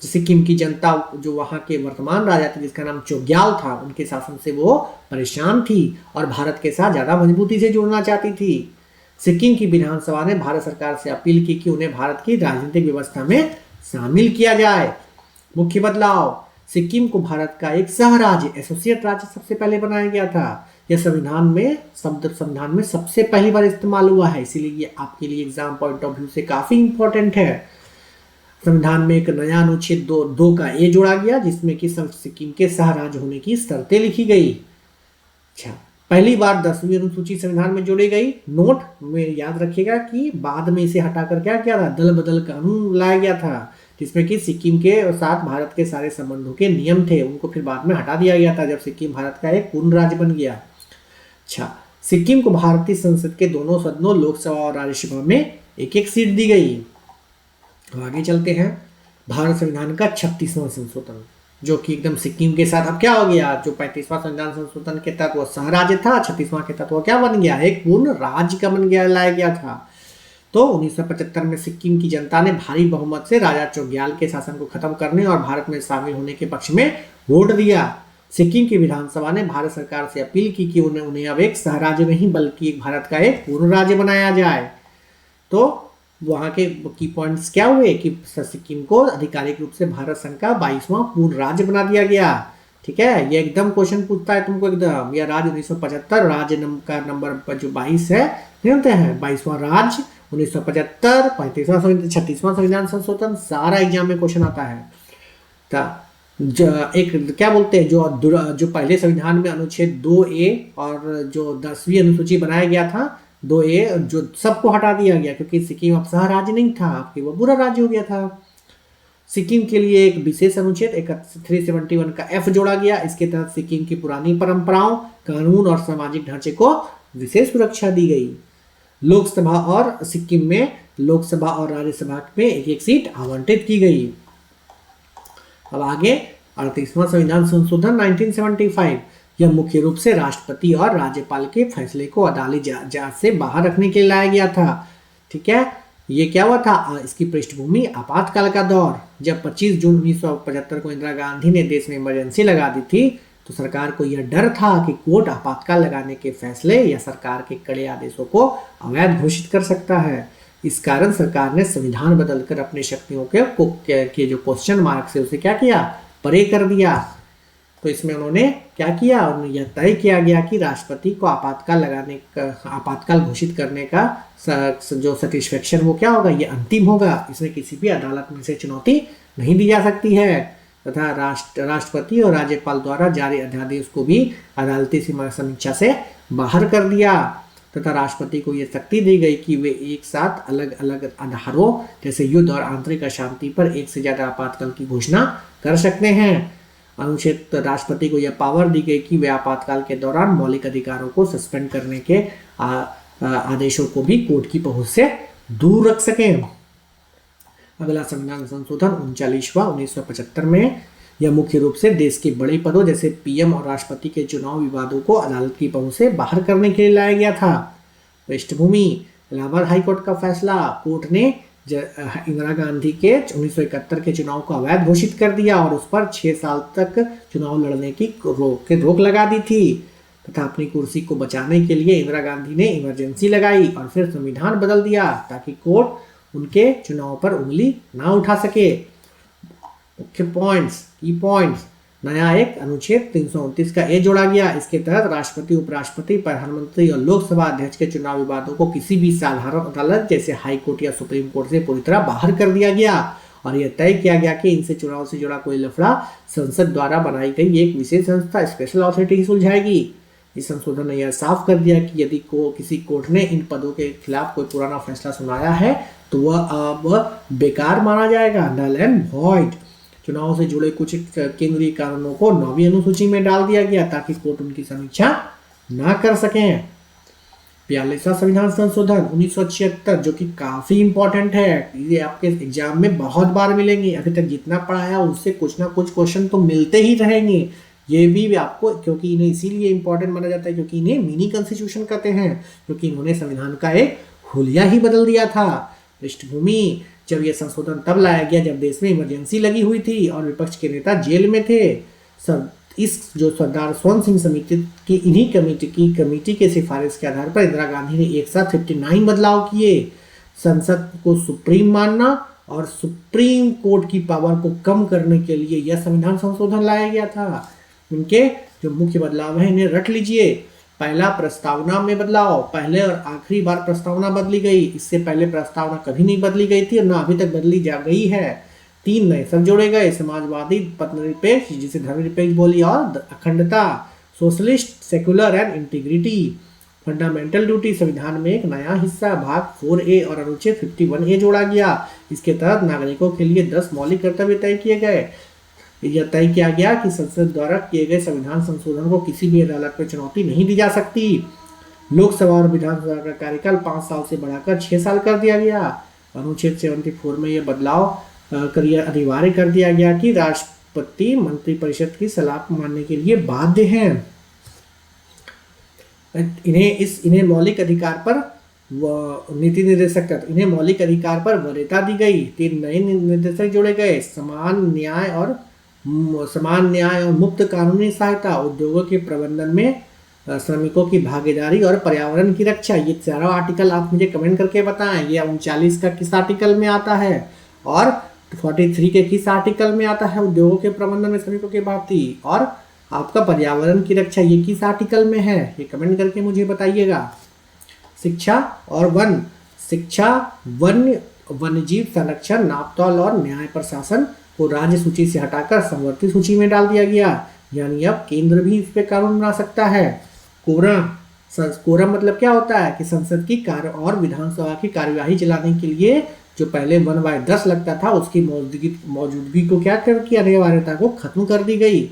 सिक्किम की जनता, जो वहाँ के वर्तमान राजा थे जिसका नाम चोग्याल था, उनके शासन से वो परेशान थी और भारत के साथ ज्यादा मजबूती से जुड़ना चाहती थी। सिक्किम की विधानसभा ने भारत सरकार से अपील की कि उन्हें भारत की राजनीतिक व्यवस्था में शामिल किया जाए। मुख्य बदलाव, सिक्किम को भारत का एक सह राज्य, एसोसिएट राज्य सबसे पहले बनाया गया था। यह संविधान में सबसे पहली बार इस्तेमाल हुआ है, इसीलिए ये आपके लिए एग्जाम पॉइंट ऑफ व्यू से काफी इंपॉर्टेंट है। संविधान में एक नया अनुच्छेद 2 का ए जोड़ा गया, जिसमें कि सिक्किम के सह राज्य होने की शर्तें लिखी गई। अच्छा, पहली बार 10वीं अनुसूची संविधान में जोड़ी गई। नोट में याद रखिएगा कि बाद में इसे हटाकर क्या किया था, दल बदल कानून लाया गया था, जिसमें कि सिक्किम के साथ भारत के सारे संबंधों के नियम थे, उनको फिर बाद में हटा दिया गया था जब सिक्किम भारत का एक पूर्ण राज्य बन गया। अच्छा, सिक्किम को भारतीय संसद के दोनों सदनों लोकसभा और राज्यसभा में एक एक सीट दी गई। अब आगे चलते हैं। भारत संविधान का 36वां संशोधन, जो कि एकदम सिक्किम के साथ अब क्या हो गया, जो 35वां संविधान संशोधन के तहत वो सह राज्य था, 36वां के तहत वो क्या बन गया, एक पूर्ण राज्य का बन गया, लाया गया था। तो 1975 में सिक्किम की जनता ने भारी बहुमत से राजा चोग्याल के शासन को खत्म करने और भारत में शामिल होने के पक्ष में वोट दिया। सिक्किम की विधानसभा ने भारत सरकार से अपील की कि उन्हें अब एक सह राज्य नहीं बल्कि भारत का एक पूर्ण राज्य बनाया जाए। तो वहां के की पॉइंट्स क्या हुए कि सिक्किम को आधिकारिक रूप से भारत संघ का 22वां पूर्ण राज्य बना दिया गया। ठीक है, ये एकदम क्वेश्चन पूछता है तुमको एकदम, यह राज्य 1975 राज्य का नंबर जो 22 है, जानते हैं 22वां राज्य 1975, 35वां 36वां संविधान संशोधन, सारा एग्जाम में क्वेश्चन आता है। एक क्या बोलते हैं, जो पहले संविधान में अनुच्छेद 2A और जो 10वीं अनुसूची बनाया गया था 2A, जो सबको हटा दिया गया क्योंकि सिक्किम अब सह राज्य नहीं था, आपके वो बुरा राज्य हो गया था। सिक्किम के लिए एक विशेष अनुच्छेद 371 का F जोड़ा गया। इसके तहत सिक्किम की पुरानी परंपराओं, कानून और सामाजिक ढांचे को विशेष सुरक्षा दी गई। लोकसभा और सिक्किम में लोकसभा और राज्यसभा में एक एक सीट आवंटित की गई। अब आगे 38वां संविधान संशोधन 1975, यह मुख्य रूप से राष्ट्रपति और राज्यपाल के फैसले को अदालती जांच से बाहर रखने के लिए लाया गया था। ठीक है, ये क्या हुआ था, इसकी पृष्ठभूमि आपातकाल का दौर, जब 25 जून 1975 को इंदिरा गांधी ने देश में इमरजेंसी लगा दी थी, तो सरकार को यह डर था कि कोर्ट आपातकाल लगाने के फैसले या सरकार के कड़े आदेशों को अवैध घोषित कर सकता है। इस कारण सरकार ने संविधान बदलकर अपनी शक्तियों के जो क्वेश्चन मार्क से उसे क्या किया, परे कर दिया। तो इसमें उन्होंने क्या किया, यह तय किया गया कि राष्ट्रपति को आपातकाल घोषित करने का जो सेटिस्फेक्शन वो क्या होगा, ये अंतिम होगा, इसमें किसी भी अदालत में से चुनौती नहीं दी जा सकती है, तथा राष्ट्रपति और राज्यपाल द्वारा जारी अध्यादेश को भी अदालती समीक्षा से बाहर कर दिया, तथा राष्ट्रपति को यह शक्ति दी गई कि वे एक साथ अलग अलग आधारों जैसे युद्ध और आंतरिक अशांति पर एक से ज्यादा आपातकाल की घोषणा कर सकते हैं। अनुच्छेद राष्ट्रपति को यह पावर दी गई कि वे आपातकाल के दौरान मौलिक अधिकारों को सस्पेंड करने के आदेशों को भी कोर्ट की पहुंच से दूर रख सकें। अगला संविधान संशोधन 39वां 1975 में, यह मुख्य रूप से देश के बड़े पदों जैसे PM और राष्ट्रपति के चुनाव विवादों को अदालत की पहुंच से बाहर करने के लिए लाया गया था। पृष्ठभूमि, इलाहाबाद हाईकोर्ट का फैसला, कोर्ट ने इंदिरा गांधी के 1971 के चुनाव को अवैध घोषित कर दिया और उस पर 6 साल तक चुनाव लड़ने की रोक लगा दी थी, तथा अपनी कुर्सी को बचाने के लिए इंदिरा गांधी ने इमरजेंसी लगाई और फिर संविधान बदल दिया ताकि कोर्ट उनके चुनाव पर उंगली ना उठा सके। मुख्य पॉइंट्स, की पॉइंट्स, नया एक अनुच्छेद 329 का ए जोड़ा गया। इसके तहत राष्ट्रपति, उपराष्ट्रपति, प्रधानमंत्री और लोकसभा अध्यक्ष के चुनाव विवादों को किसी भी साधारण अदालत जैसे हाई कोर्ट या सुप्रीम कोर्ट से पूरी तरह बाहर कर दिया गया और यह तय किया गया कि इनसे चुनाव से जुड़ा कोई लफड़ा संसद द्वारा बनाई गई एक विशेष संस्था स्पेशल अथॉरिटी ही सुलझाएगी। इस संशोधन ने यह साफ कर दिया कि यदि किसी कोर्ट ने इन पदों के खिलाफ कोई पुराना फैसला सुनाया है तो वह अब बेकार माना जाएगा, नल एंड वॉइड। चुनाव से जुड़े कुछ केंद्रीय कानूनों को 9वीं अनुसूची में डाल दिया गया ताकि कोर्ट उनकी समीक्षा ना कर सकें। 42वां संविधान संशोधन 1976, जो कि काफी इंपॉर्टेंट है, ये आपके एग्जाम में बहुत बार मिलेंगे। अभी तक जितना पढ़ाया उससे कुछ ना कुछ क्वेश्चन तो मिलते ही रहेंगे। ये भी आपको, क्योंकि इन्हें इसीलिए इंपॉर्टेंट माना जाता है क्योंकि इन्हें मिनी कॉन्स्टिट्यूशन कहते हैं, क्योंकि इन्होंने संविधान का एक हुलिया ही बदल दिया था। पृष्ठभूमि, जब यह संशोधन तब लाया गया जब देश में इमरजेंसी लगी हुई थी और विपक्ष के नेता जेल में थे। सब इस जो सरदार स्वर्ण सिंह समिति की इन्हीं कमेटी के सिफारिश के आधार पर इंदिरा गांधी ने एक साथ 59 बदलाव किए। संसद को सुप्रीम मानना और सुप्रीम कोर्ट की पावर को कम करने के लिए यह संविधान संशोधन लाया गया था। इनके जो मुख्य बदलाव है इन्हें रट लीजिए। पहला, प्रस्तावना में बदलाव, पहले और आखिरी बार प्रस्तावना बदली गई, इससे पहले प्रस्तावना कभी नहीं बदली गई थी और ना अभी तक बदली जा गई है। 3 नए शब्द जोड़े गए, समाजवादी, पथनिरपेक्ष जिसे धर्मनिरपेक्ष बोली और अखंडता, socialist secular and integrity. Fundamental duty संविधान में एक नया हिस्सा भाग 4A और अनुच्छेद 51A जोड़ा गया। इसके तहत नागरिकों के लिए 10 मौलिक कर्तव्य तय किए गए। यह तय किया गया कि संसद द्वारा किए गए संविधान संशोधन को किसी भी अदालत में चुनौती नहीं दी जा सकती। लोकसभा और विधानसभा का कार्यकाल 5 साल से बढ़ाकर 6 साल कर दिया गया। अनुच्छेद 74 में यह बदलाव अनिवार्य कर दिया गया कि राष्ट्रपति मंत्रिपरिषद की सलाह मानने के लिए बाध्य हैं। इन्हें मौलिक अधिकार पर नीति निर्देशक पर वरीयता दी गई। 3 नए निर्देशक जोड़े गए। समान न्याय और मुफ्त कानूनी सहायता, उद्योगों के प्रबंधन में श्रमिकों की भागीदारी और पर्यावरण की रक्षा। ये चारों आर्टिकल आप मुझे कमेंट करके बताएं। ये 39 का किस आर्टिकल में आता है और 43 के किस आर्टिकल में आता है। उद्योगों के प्रबंधन में श्रमिकों की भागीदारी और आपका पर्यावरण की रक्षा ये किस आर्टिकल में है, ये कमेंट करके मुझे बताइएगा। शिक्षा और वन। शिक्षा, वन्यजीव संरक्षण, नापतोल और न्याय प्रशासन को राज्य सूची से हटाकर समवर्ती सूची में डाल दिया गया। यानी अब केंद्र भी इस पे कानून बना सकता है। कोरम मतलब क्या होता है कि संसद की कार्य और विधानसभा की कार्यवाही चलाने के लिए जो पहले 1/10 लगता था उसकी मौजूदगी को क्या कर किया, अनिवार्यता को खत्म कर दी गई।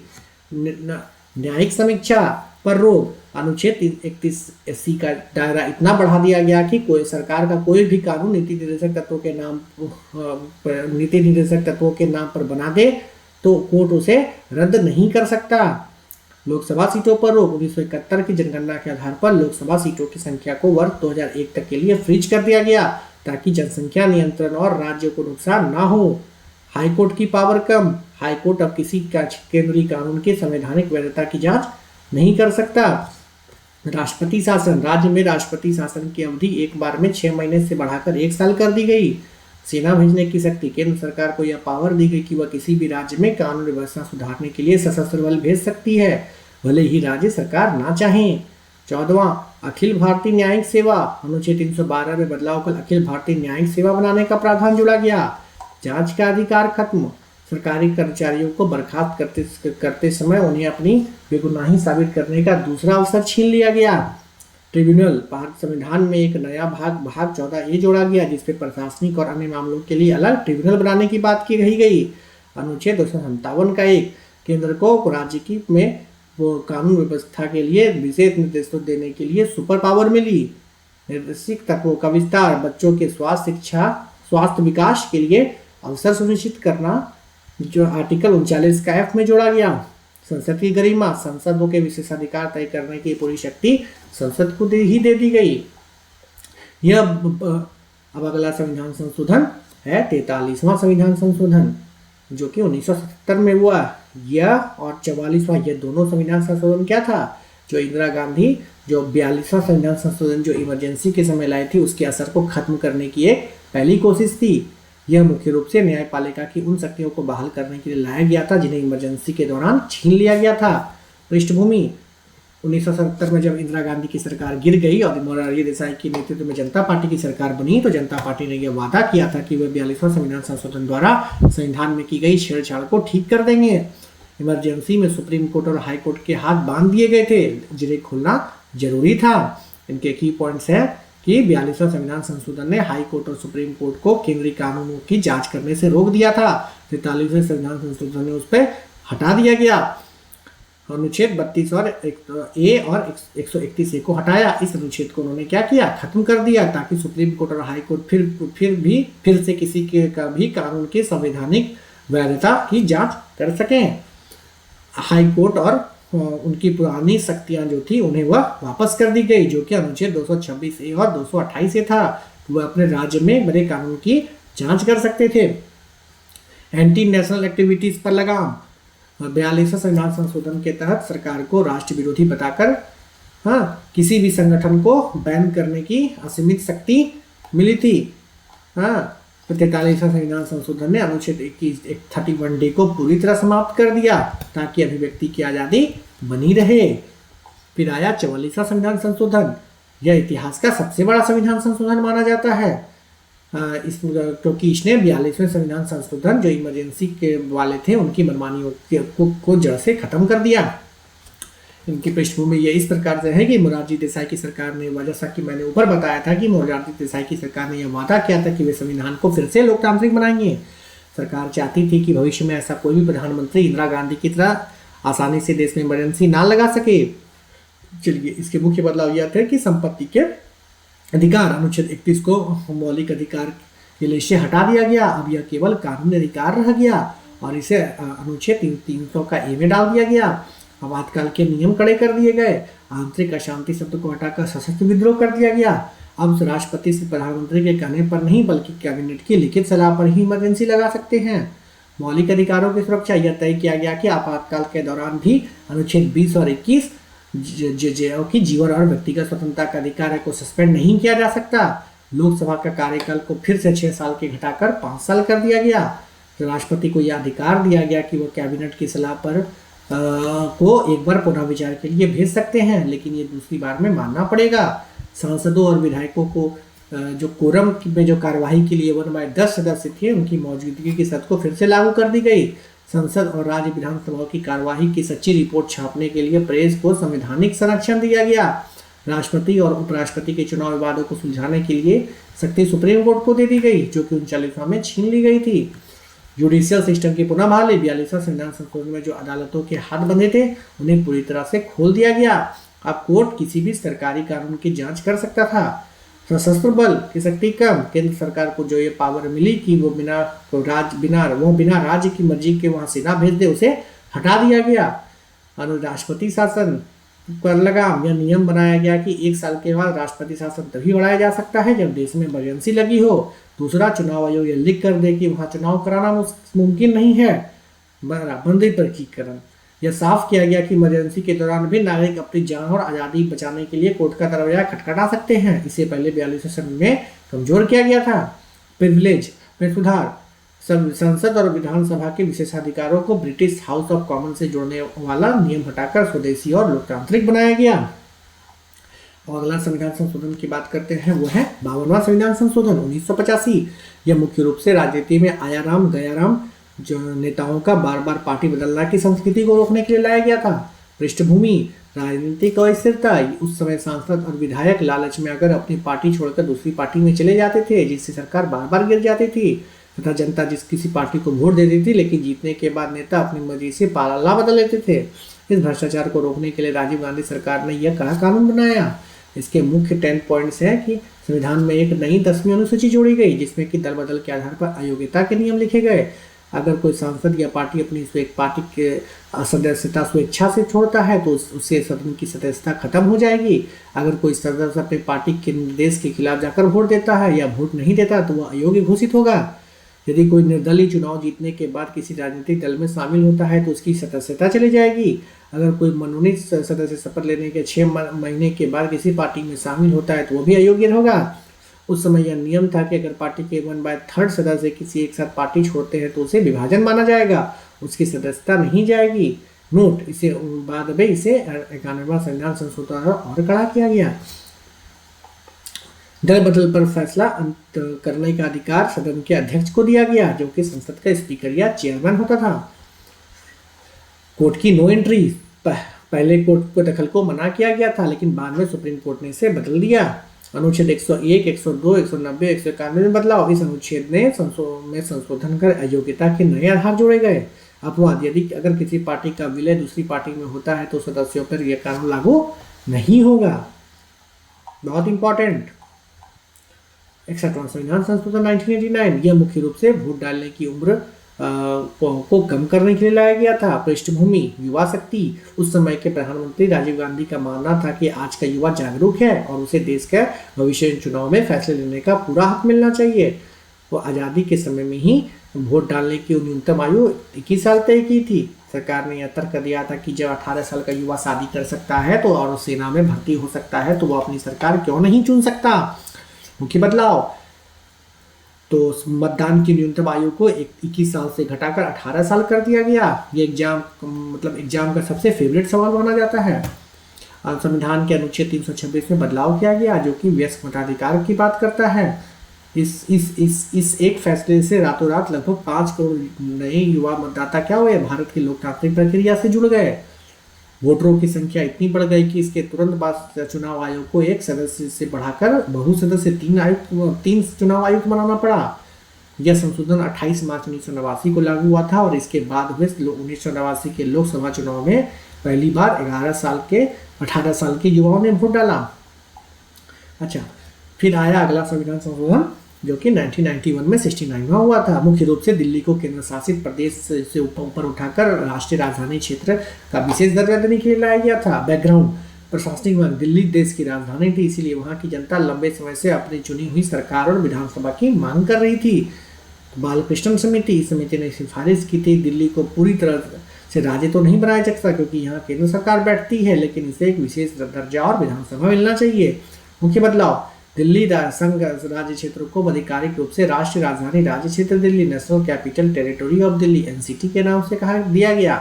न्यायिक समीक्षा पर रोक। अनुच्छेद 31 का दायरा इतना बढ़ा दिया गया कि कोई सरकार का कोई भी कानून नीति निर्देशक तत्वों के नाम पर बना दे तो कोर्ट उसे रद्द नहीं कर सकता। लोकसभा सीटों पर रोक। 1971 की जनगणना के आधार पर लोकसभा सीटों की संख्या को वर्ष 2001 तक के लिए फ्रीज कर दिया गया ताकि जनसंख्या नियंत्रण और राज्यों को नुकसान ना हो। हाईकोर्ट की पावर कम। हाईकोर्ट अब किसी केंद्रीय कानून की संवैधानिक वैधता की जांच नहीं कर सकता। राष्ट्रपति शासन। राज्य में राष्ट्रपति शासन की अवधि एक बार में 6 महीने से बढ़ाकर 1 साल कर दी गई। सेना भेजने की शक्ति। केंद्र सरकार को यह पावर दी गई कि वह किसी भी राज्य में कानून व्यवस्था सुधारने के लिए सशस्त्र बल भेज सकती है, भले ही राज्य सरकार ना चाहे। 14वां अखिल भारतीय न्यायिक सेवा। अनुच्छेद 312 में बदलाव कर अखिल भारतीय न्यायिक सेवा बनाने का प्रावधान जोड़ा गया। जांच का अधिकार खत्म। सरकारी कर्मचारियों को बर्खास्त करते समय उन्हें अपनी बेगुनाही साबित करने का दूसरा अवसर छीन लिया गया। ट्रिब्यूनल। भारत संविधान में एक नया भाग 14A जोड़ा गया जिसपे प्रशासनिक और अन्य मामलों के लिए अलग ट्रिब्यूनल बनाने की बात की गई। अनुच्छेद 257 का 1 केंद्र को राज्य में वो कानून व्यवस्था के लिए विशेष निर्देश देने के लिए सुपर पावर मिली। निर्देशिक तत्वों का विस्तार। बच्चों के स्वास्थ्य विकास के लिए अवसर सुनिश्चित करना जो आर्टिकल 39 का F में जोड़ा गया। संसद की गरिमा। संसद के विशेषाधिकार तय करने की पूरी शक्ति संसद को ही दे दी गई। यह अब अगला संविधान संशोधन है 43वां संविधान संशोधन जो कि 1977 में हुआ। यह और 44वां ये दोनों संविधान संशोधन क्या था, जो इंदिरा गांधी जो 42वां संविधान संशोधन जो इमरजेंसी के समय लाई थी उसके असर को खत्म करने की एक पहली कोशिश थी। यह मुख्य रूप से न्यायपालिका की उन शक्तियों को बहाल करने के लिए लाया गया था जिन्हें इमरजेंसी के दौरान छीन लिया गया था। पृष्ठभूमि। 1977 में जब इंदिरा गांधी की सरकार गिर गई और मोरारजी देसाई के नेतृत्व में जनता पार्टी की सरकार बनी तो जनता पार्टी ने यह वादा किया था कि वे 42वां संविधान संशोधन द्वारा संविधान में की गई छेड़छाड़ को ठीक कर देंगे। इमरजेंसी में सुप्रीम कोर्ट और हाई कोर्ट के हाथ बांध दिए गए थे जिन्हें खोलना जरूरी था। इनके की पॉइंट्स है कि 42वां संविधान संशोधन ने हाई कोर्ट और सुप्रीम कोर्ट को केंद्रीय कानूनों की जांच करने से रोक दिया था। 43वें संविधान संशोधन ने उस पर हटा दिया गया। अनुच्छेद 32 और A और 131A को हटाया। इस अनुच्छेद को उन्होंने क्या किया, खत्म कर दिया ताकि सुप्रीम कोर्ट और हाई कोर्ट फिर से किसी के का भी कानून की संवैधानिक वैधता की जांच कर सकें। हाई कोर्ट और उनकी पुरानी शक्तियां जो थी उन्हें वह वापस कर दी गई जो कि अनुच्छेद 226A और 228A था। वह अपने राज्य में बड़े कानून की जांच कर सकते थे। एंटी नेशनल एक्टिविटीज पर लगाम। 42वां संविधान संशोधन के तहत सरकार को राष्ट्र विरोधी बताकर किसी भी संगठन को बैन करने की असीमित शक्ति मिली थी। 43वां संविधान संशोधन ने अनुच्छेद 31D को पूरी तरह समाप्त कर दिया ताकि अभिव्यक्ति की आज़ादी बनी रहे। फिर आया 44वां संविधान संशोधन। यह इतिहास का सबसे बड़ा संविधान संशोधन माना जाता है क्योंकि इसने 42वें संविधान संशोधन जो इमरजेंसी के वाले थे उनकी मनमानियों को जड़ से खत्म कर दिया। इनकी पृष्ठभूमि ये इस प्रकार से है कि मोरारजी देसाई की सरकार ने, जैसा कि मैंने ऊपर बताया था कि मोरारजी देसाई की सरकार ने यह वादा किया था कि वे संविधान को फिर से लोकतांत्रिक बनाएंगे। सरकार चाहती थी कि भविष्य में ऐसा कोई भी प्रधानमंत्री इंदिरा गांधी की तरह आसानी से देश में इमरजेंसी ना लगा सके। चलिए, इसके मुख्य बदलाव यह थे कि संपत्ति के अधिकार अनुच्छेद 31 को मौलिक अधिकार के लिए से हटा दिया गया। अब यह केवल कानूनी अधिकार रह गया और इसे अनुच्छेद 300 का ए में डाल दिया गया। आपातकाल के नियम कड़े कर दिए गए। आंतरिक अशांति शब्द को हटाकर सशस्त्र विद्रोह कर दिया गया। अब राष्ट्रपति से प्रधानमंत्री के कहने पर नहीं बल्कि कैबिनेट की लिखित सलाह पर ही इमरजेंसी लगा सकते हैं। मौलिक अधिकारों की सुरक्षा यह तय किया गया कि आपातकाल के दौरान भी अनुच्छेद 20 और 21 की जीवन और व्यक्तिगत स्वतंत्रता का अधिकार को सस्पेंड नहीं किया जा सकता। लोकसभा का कार्यकाल को फिर से 6 साल के घटाकर 5 साल कर दिया गया। तो राष्ट्रपति को यह अधिकार दिया गया कि वो कैबिनेट की सलाह पर को एक बार पुनः विचार के लिए भेज सकते हैं, लेकिन ये दूसरी बार में मानना पड़ेगा। सांसदों और विधायकों को जो कोरम में जो कार्यवाही के लिए 1/10 सदस्य थे, उनकी मौजूदगी की शर्त को फिर से लागू कर दी गई। संसद और राज्य विधानसभाओं की कार्यवाही की सच्ची रिपोर्ट छापने के लिए प्रेस को संवैधानिक संरक्षण दिया गया। राष्ट्रपति और उपराष्ट्रपति के चुनाव विवादों को सुलझाने के लिए शक्ति सुप्रीम कोर्ट को दे दी गई, जो कि 39वां में छीन ली गई थी। जुडिशियल सिस्टम की पुनः बहाली 42वां संविधान संशोधन में जो अदालतों के हाथ बंधे थे, उन्हें पूरी तरह से खोल दिया गया। अब कोर्ट किसी भी सरकारी कानून की जांच कर सकता था। सशस्त्र बल की शक्ति कम। केंद्र सरकार को जो ये पावर मिली कि वो बिना राज्य की मर्जी के वहां सेना भेज दे, उसे हटा दिया गया। राष्ट्रपति शासन पर लगाम। यह नियम बनाया गया कि 1 साल के बाद राष्ट्रपति शासन तभी बढ़ाया जा सकता है जब देश में इमरजेंसी लगी हो। दूसरा, चुनाव आयोग यह लिख कर दे कि वहां चुनाव कराना मुमकिन नहीं है। बंदी पर एकीकरण। यह साफ किया गया कि इमरजेंसी के दौरान भी नागरिक अपनी जान और आज़ादी बचाने के लिए कोर्ट का दरवाजा खटखटा सकते हैं। इसे पहले 42वें संविधान में कमजोर किया गया था। प्रिविलेज में सुधार। संसद और विधानसभा के विशेषाधिकारों को ब्रिटिश हाउस ऑफ कॉमन से जोड़ने वाला नियम हटाकर स्वदेशी और लोकतांत्रिक बनाया गया। और अगला संविधान संशोधन की बात करते हैं, वो है 52वां संविधान संशोधन 1985। यह मुख्य रूप से राजनीति में आयाराम गयाराम जो नेताओं का बार बार पार्टी बदलना की संस्कृति को रोकने के लिए लाया गया था। पृष्ठभूमि राजनीतिक अस्थिरता। उस समय सांसद और विधायक लालच में अगर अपनी पार्टी छोड़कर दूसरी पार्टी में चले जाते थे, जिससे सरकार बार बार गिर जाती थी तथा जनता किसी पार्टी को वोट दे देती थी, लेकिन जीतने के बाद नेता अपनी मर्जी से पाला बदल लेते थे। इस भ्रष्टाचार को रोकने के लिए राजीव गांधी सरकार ने यह कड़ा कानून बनाया। इसके मुख्य 10 पॉइंट्स हैं कि संविधान में एक नई 10वीं अनुसूची जोड़ी गई, जिसमें कि दल बदल के आधार पर अयोग्यता के नियम लिखे गए। अगर कोई सांसद या पार्टी अपनी पार्टी के सदस्यता स्वेच्छा से छोड़ता है तो उससे सदन की सदस्यता खत्म हो जाएगी। अगर कोई सदस्य अपनी पार्टी के निर्देश के खिलाफ जाकर वोट देता है या वोट नहीं देता तो वह अयोग्य घोषित होगा। यदि कोई निर्दलीय चुनाव जीतने के बाद किसी राजनीतिक दल में शामिल होता है तो उसकी सदस्यता चली जाएगी। अगर कोई मनोनीत सदस्य शपथ लेने के 6 महीने के बाद किसी पार्टी में शामिल होता है तो वो भी अयोग्य होगा। उस समय यह नियम था कि अगर पार्टी के 1/3 सदस्य किसी एक साथ पार्टी छोड़ते हैं तो उसे विभाजन माना जाएगा, उसकी सदस्यता नहीं जाएगी। नोट, इसे बाद में इसे 91वां संविधान संशोधन और कड़ा किया गया। दल बदल पर फैसला करने का अधिकार सदन के अध्यक्ष को दिया गया, जो कि संसद का स्पीकर या चेयरमैन होता था। कोर्ट की नो एंट्री। पहले कोर्ट को दखल को मना किया गया था, लेकिन बाद में सुप्रीम कोर्ट ने इसे बदल दिया। अनुच्छेद 101, 102, 190, 191 में बदलाव। इस अनुच्छेद में संशोधन कर अयोग्यता के नए आधार जोड़े गए। अपवाद, यदि अगर किसी पार्टी का विलय दूसरी पार्टी में होता है तो सदस्यों पर यह कानून लागू नहीं होगा। बहुत इंपॉर्टेंट। 61वां संविधान संशोधन 1989। यह मुख्य रूप से वोट डालने की उम्र को कम करने के लिए लाया गया था। पृष्ठभूमि युवा शक्ति। उस समय के प्रधानमंत्री राजीव गांधी का मानना था कि आज का युवा जागरूक है और उसे देश के भविष्य चुनाव में फैसले लेने का पूरा हक मिलना चाहिए। वो आज़ादी के समय में ही वोट डालने की न्यूनतम आयु 21 साल तय की थी। सरकार ने यह तर्क दिया था कि जब 18 साल का युवा शादी कर सकता है तो और सेना में भर्ती हो सकता है तो वो अपनी सरकार क्यों नहीं चुन सकता। मुख्य बदलाव तो मतदान की न्यूनतम आयु को 21 साल से घटाकर 18 साल कर दिया गया। ये एग्जाम का सबसे फेवरेट सवाल माना जाता है। संविधान के अनुच्छेद 326 में बदलाव किया गया, जो कि वयस्क मताधिकार की बात करता है। इस एक फैसले से रातों रात लगभग 5 करोड़ नए युवा मतदाता क्या हुए, भारत की लोकतांत्रिक प्रक्रिया से जुड़ गए। वोटरों की संख्या इतनी बढ़ गई कि इसके तुरंत बाद चुनाव आयोग को एक सदस्य से बढ़ाकर बहुसदस्य 3 चुनाव आयुक्त बनाना पड़ा। यह संशोधन 28 मार्च 1989 को लागू हुआ था और इसके बाद हुए 1989 के लोकसभा चुनाव में पहली बार 18 साल के युवाओं ने वोट डाला। अच्छा, फिर आया अगला संविधान संशोधन जो कि 1991 में 69वां हुआ था। मुख्य रूप से दिल्ली को केंद्र शासित प्रदेश से ऊपर उठाकर राष्ट्रीय राजधानी क्षेत्र का विशेष दर्जा देने के लिए लाया गया था। बैकग्राउंड, प्रशासनिक वर्ग, दिल्ली देश की राजधानी थी, इसीलिए वहां की जनता लंबे समय से अपनी चुनी हुई सरकार और विधानसभा की मांग कर रही थी। बालकृष्ण समिति, इस समिति ने सिफारिश की थी दिल्ली को पूरी तरह से राज्य तो नहीं बनाया जा सकता क्योंकि यहाँ केंद्र सरकार बैठती है, लेकिन इसे एक विशेष दर्जा और विधानसभा मिलना चाहिए। मुख्य बदलाव, दिल्ली संघ राज्य क्षेत्र को आधिकारिक रूप से राष्ट्रीय राजधानी राज्य क्षेत्र Delhi, national capital territory of Delhi NCT के नाम से कहा दिया गया।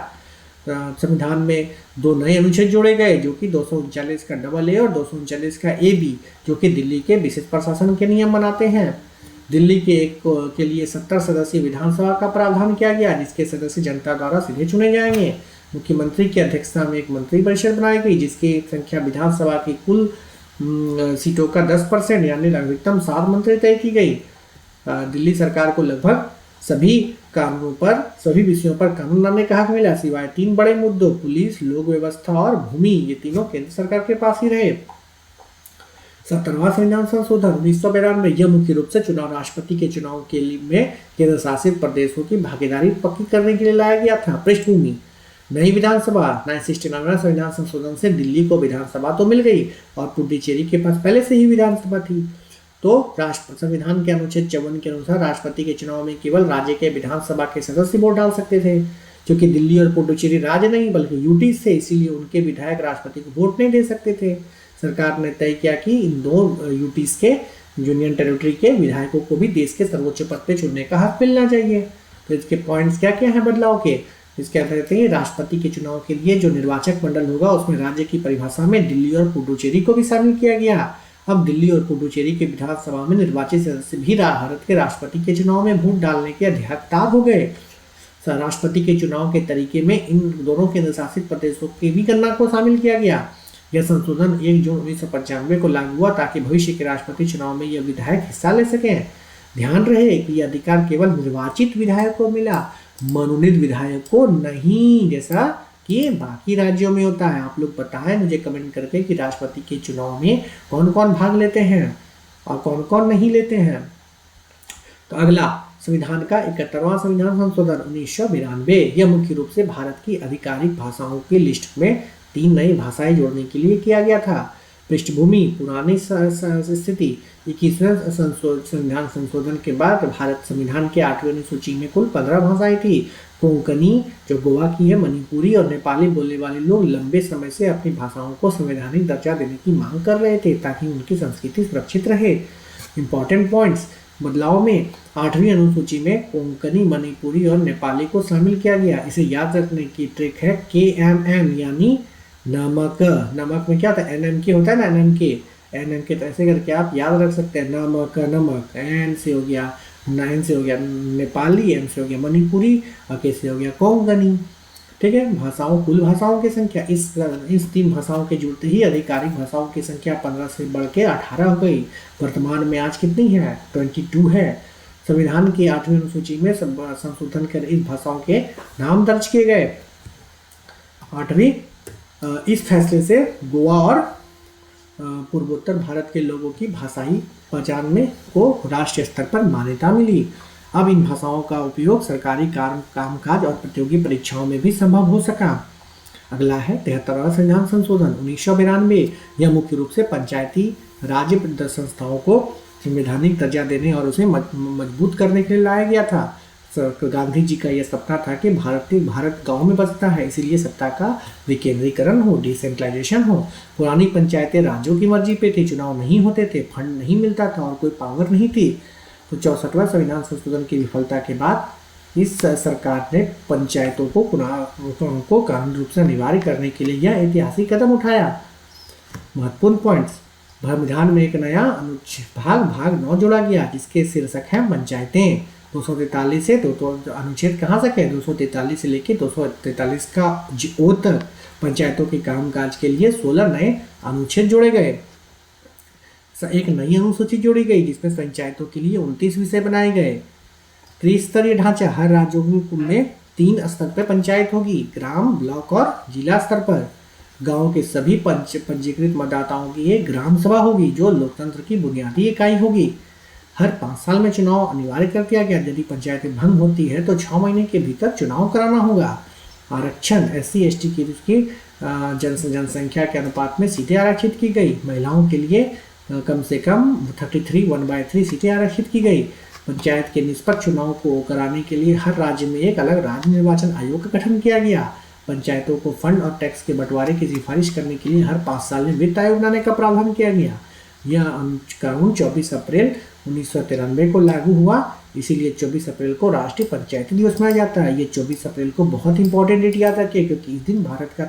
संविधान में 2 नए अनुच्छेद जोड़े गए जो कि 239 का AA और 239 का AB, जो कि दिल्ली के विशेष प्रशासन के नियम बनाते हैं। दिल्ली के लिए 70 सदस्यीय विधानसभा का प्रावधान किया गया जिसके सदस्य जनता द्वारा सीधे चुने जाएंगे। मुख्यमंत्री की अध्यक्षता में एक मंत्री परिषद बनाई गई जिसकी संख्या विधानसभा की कुल सीटों का 10% यानी अधिकतम 7 मंत्री तय की गई। दिल्ली सरकार को लगभग सभी विषयों पर कानून बनाने का हक मिला सिवाय 3 बड़े मुद्दों पुलिस, लोक व्यवस्था और भूमि, ये तीनों केंद्र सरकार के पास ही रहे। 70वां संविधान संशोधन 1992, यह मुख्य रूप से राष्ट्रपति के चुनाव के लिए में केंद्र शासित प्रदेशों की भागीदारी पक्की करने के लिए लाया गया था। पृष्ठभूमि, नई विधानसभा 1969 संविधान संशोधन से दिल्ली को विधानसभा तो मिल गई और पुडुचेरी के पास पहले से ही विधानसभा थी। तो संविधान के अनुच्छेद 54 के अनुसार राष्ट्रपति के चुनाव में केवल राज्य के विधानसभा के सदस्य वोट डाल सकते थे। क्योंकि दिल्ली और पुडुचेरी राज्य नहीं बल्कि यूटीज थे, इसीलिए उनके विधायक राष्ट्रपति को वोट नहीं दे सकते थे। सरकार ने तय किया कि इन 2 यूटीज के यूनियन टेरिटरी के विधायकों को भी देश के सर्वोच्च पद पे चुनने का हक मिलना चाहिए। तो इसके पॉइंट्स क्या क्या है बदलाव के, इसके अंतर्गत राष्ट्रपति के चुनाव के लिए जो निर्वाचक मंडल होगा उसमें राज्य की परिभाषा में दिल्ली और पुडुचेरी को भी शामिल किया गया। अब दिल्ली और पुडुचेरी के विधानसभा में निर्वाचित सदस्य भी भारत के राष्ट्रपति के चुनाव में वोट डालने के अधिहकदार हो गए। राष्ट्रपति के चुनाव के तरीके में इन दोनों केंद्र शासित प्रदेशों की भी गणना को शामिल किया गया। यह संशोधन 1 जून 1995 को लागू हुआ ताकि भविष्य के राष्ट्रपति चुनाव में यह विधायक हिस्सा ले सकें। ध्यान रहे कि यह अधिकार केवल निर्वाचित विधायक को मिला, मनोनीत विधायक को नहीं, जैसा कि बाकी राज्यों में होता है। आप लोग बताएं मुझे कमेंट करके कि राष्ट्रपति के चुनाव में कौन कौन भाग लेते हैं और कौन कौन नहीं लेते हैं। तो अगला संविधान का 71वां संविधान संशोधन 1992, यह मुख्य रूप से भारत की आधिकारिक भाषाओं की लिस्ट में 3 नई भाषाएं जोड़ने के लिए किया गया था। पृष्ठभूमि, पुरानी स्थिति, 21वें संविधान संशोधन के बाद भारत संविधान के 8वें अनुसूची में कुल 15 भाषाएं थी। कोंकणी जो गोवा की है, मणिपुरी और नेपाली बोलने वाले लोग लंबे समय से अपनी भाषाओं को संवैधानिक दर्जा देने की मांग कर रहे थे ताकि उनकी संस्कृति सुरक्षित रहे। इंपॉर्टेंट पॉइंट्स, बदलाव में 8वीं अनुसूची में कोंकणी, मणिपुरी और नेपाली को शामिल किया गया। इसे याद रखने की ट्रिक है KMN यानी नमक। नमक में क्या था, NMK होता है ना, NMK तो ऐसे करके आप याद रख सकते हैं। नमक, नमक, N से हो गया, N से हो गया नेपाली, M से हो गया मणिपुरी और K से हो गया कोंकणी। ठीक है, भाषाओं, कुल भाषाओं की संख्या इस 3 भाषाओं के जुड़ते ही आधिकारिक भाषाओं की संख्या 15 से बढ़ के 18 हो गई। वर्तमान में आज कितनी है, 22 है। संविधान की 8वीं अनुसूची में संशोधन कर इस भाषाओं के नाम दर्ज किए गए। 8वीं, इस फैसले से गोवा और पूर्वोत्तर भारत के लोगों की भाषाई पहचान में को राष्ट्रीय स्तर पर मान्यता मिली। अब इन भाषाओं का उपयोग सरकारी कामकाज और प्रतियोगी परीक्षाओं में भी संभव हो सका। अगला है 73वां संविधान संशोधन 1992, यह मुख्य रूप से पंचायती राज्य संस्थाओं को संवैधानिक दर्जा देने और उसे मजबूत करने के लिए लाया गया था। गांधी जी का यह सपना था कि भारत गांव में बसता है, इसीलिए सत्ता का विकेंद्रीकरण हो, डिसेंट्रलाइजेशन हो। पुरानी पंचायतें राज्यों की मर्जी पे थी, चुनाव नहीं होते थे, फंड नहीं मिलता था और कोई पावर नहीं थी। तो 64वां संविधान संशोधन की विफलता के बाद इस सरकार ने पंचायतों को कानूनी रूप से अनिवार्य करने के लिए यह ऐतिहासिक कदम उठाया। महत्वपूर्ण पॉइंट्स, संविधान में एक नया अनुच्छेद भाग 9 जोड़ा गया जिसके शीर्षक है पंचायतें। 243 से अनुच्छेद कहाँ तक है, 243 से लेके 243 का O तक पंचायतों के कामकाज के लिए 16 नए अनुच्छेद जोड़े गए। एक नई अनुसूची जोड़ी गई जिसमें पंचायतों के लिए 29 विषय बनाए गए। त्रिस्तरीय ढांचा, हर राज्यों में 3 स्तर पर पंचायत होगी, ग्राम, ब्लॉक और जिला स्तर पर। गांव के सभी पंजीकृत मतदाताओं की एक ग्राम सभा होगी जो लोकतंत्र की बुनियादी इकाई होगी। हर 5 साल में चुनाव अनिवार्य कर दिया गया। यदि पंचायतें भंग होती है तो 6 महीने के भीतर चुनाव कराना होगा। आरक्षण, SC ST की उसकी जनसंख्या के अनुपात में सीटें आरक्षित की गई। महिलाओं के लिए कम से कम 1/3 सीटें आरक्षित की गई। पंचायत के निष्पक्ष चुनाव को कराने के लिए हर राज्य में एक अलग राज्य निर्वाचन आयोग का गठन किया गया। पंचायतों को फंड और टैक्स के बंटवारे की सिफारिश करने के लिए हर 5 साल में वित्त आयोग बनाने का प्रावधान किया गया। यह कानून 24 अप्रैल 1993 को लागू हुआ, इसीलिए 24 अप्रैल को राष्ट्रीय पंचायती दिवस मनाया जाता है। ये 24 अप्रैल को बहुत इंपॉर्टेंट डेट याद रखिए क्योंकि इस दिन भारत का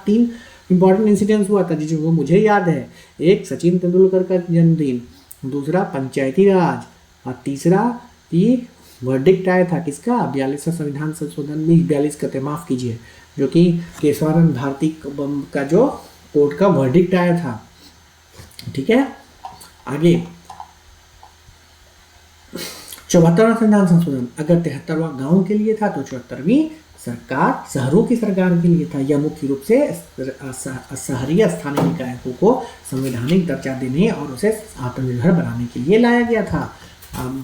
तीन इंपॉर्टेंट इंसिडेंट्स हुआ था जिसको मुझे याद है। एक, सचिन तेंदुलकर का जन्मदिन, दूसरा पंचायती राज, और तीसरा कि वर्डिक्ट आया था किसका, 42वां संविधान संशोधन में 42 कहते माफ कीजिए, जो कि केशवानंद भारती का जो कोर्ट का वर्डिक्ट आया था। ठीक है, आगे 74वां संविधान संशोधन, अगर 73वां गांव के लिए था तो 74वीं सरकार शहरों की सरकार के लिए था। यह मुख्य रूप से शहरी स्थानीय निकायों को संवैधानिक दर्जा देने और उसे आत्मनिर्भर बनाने के लिए लाया गया था।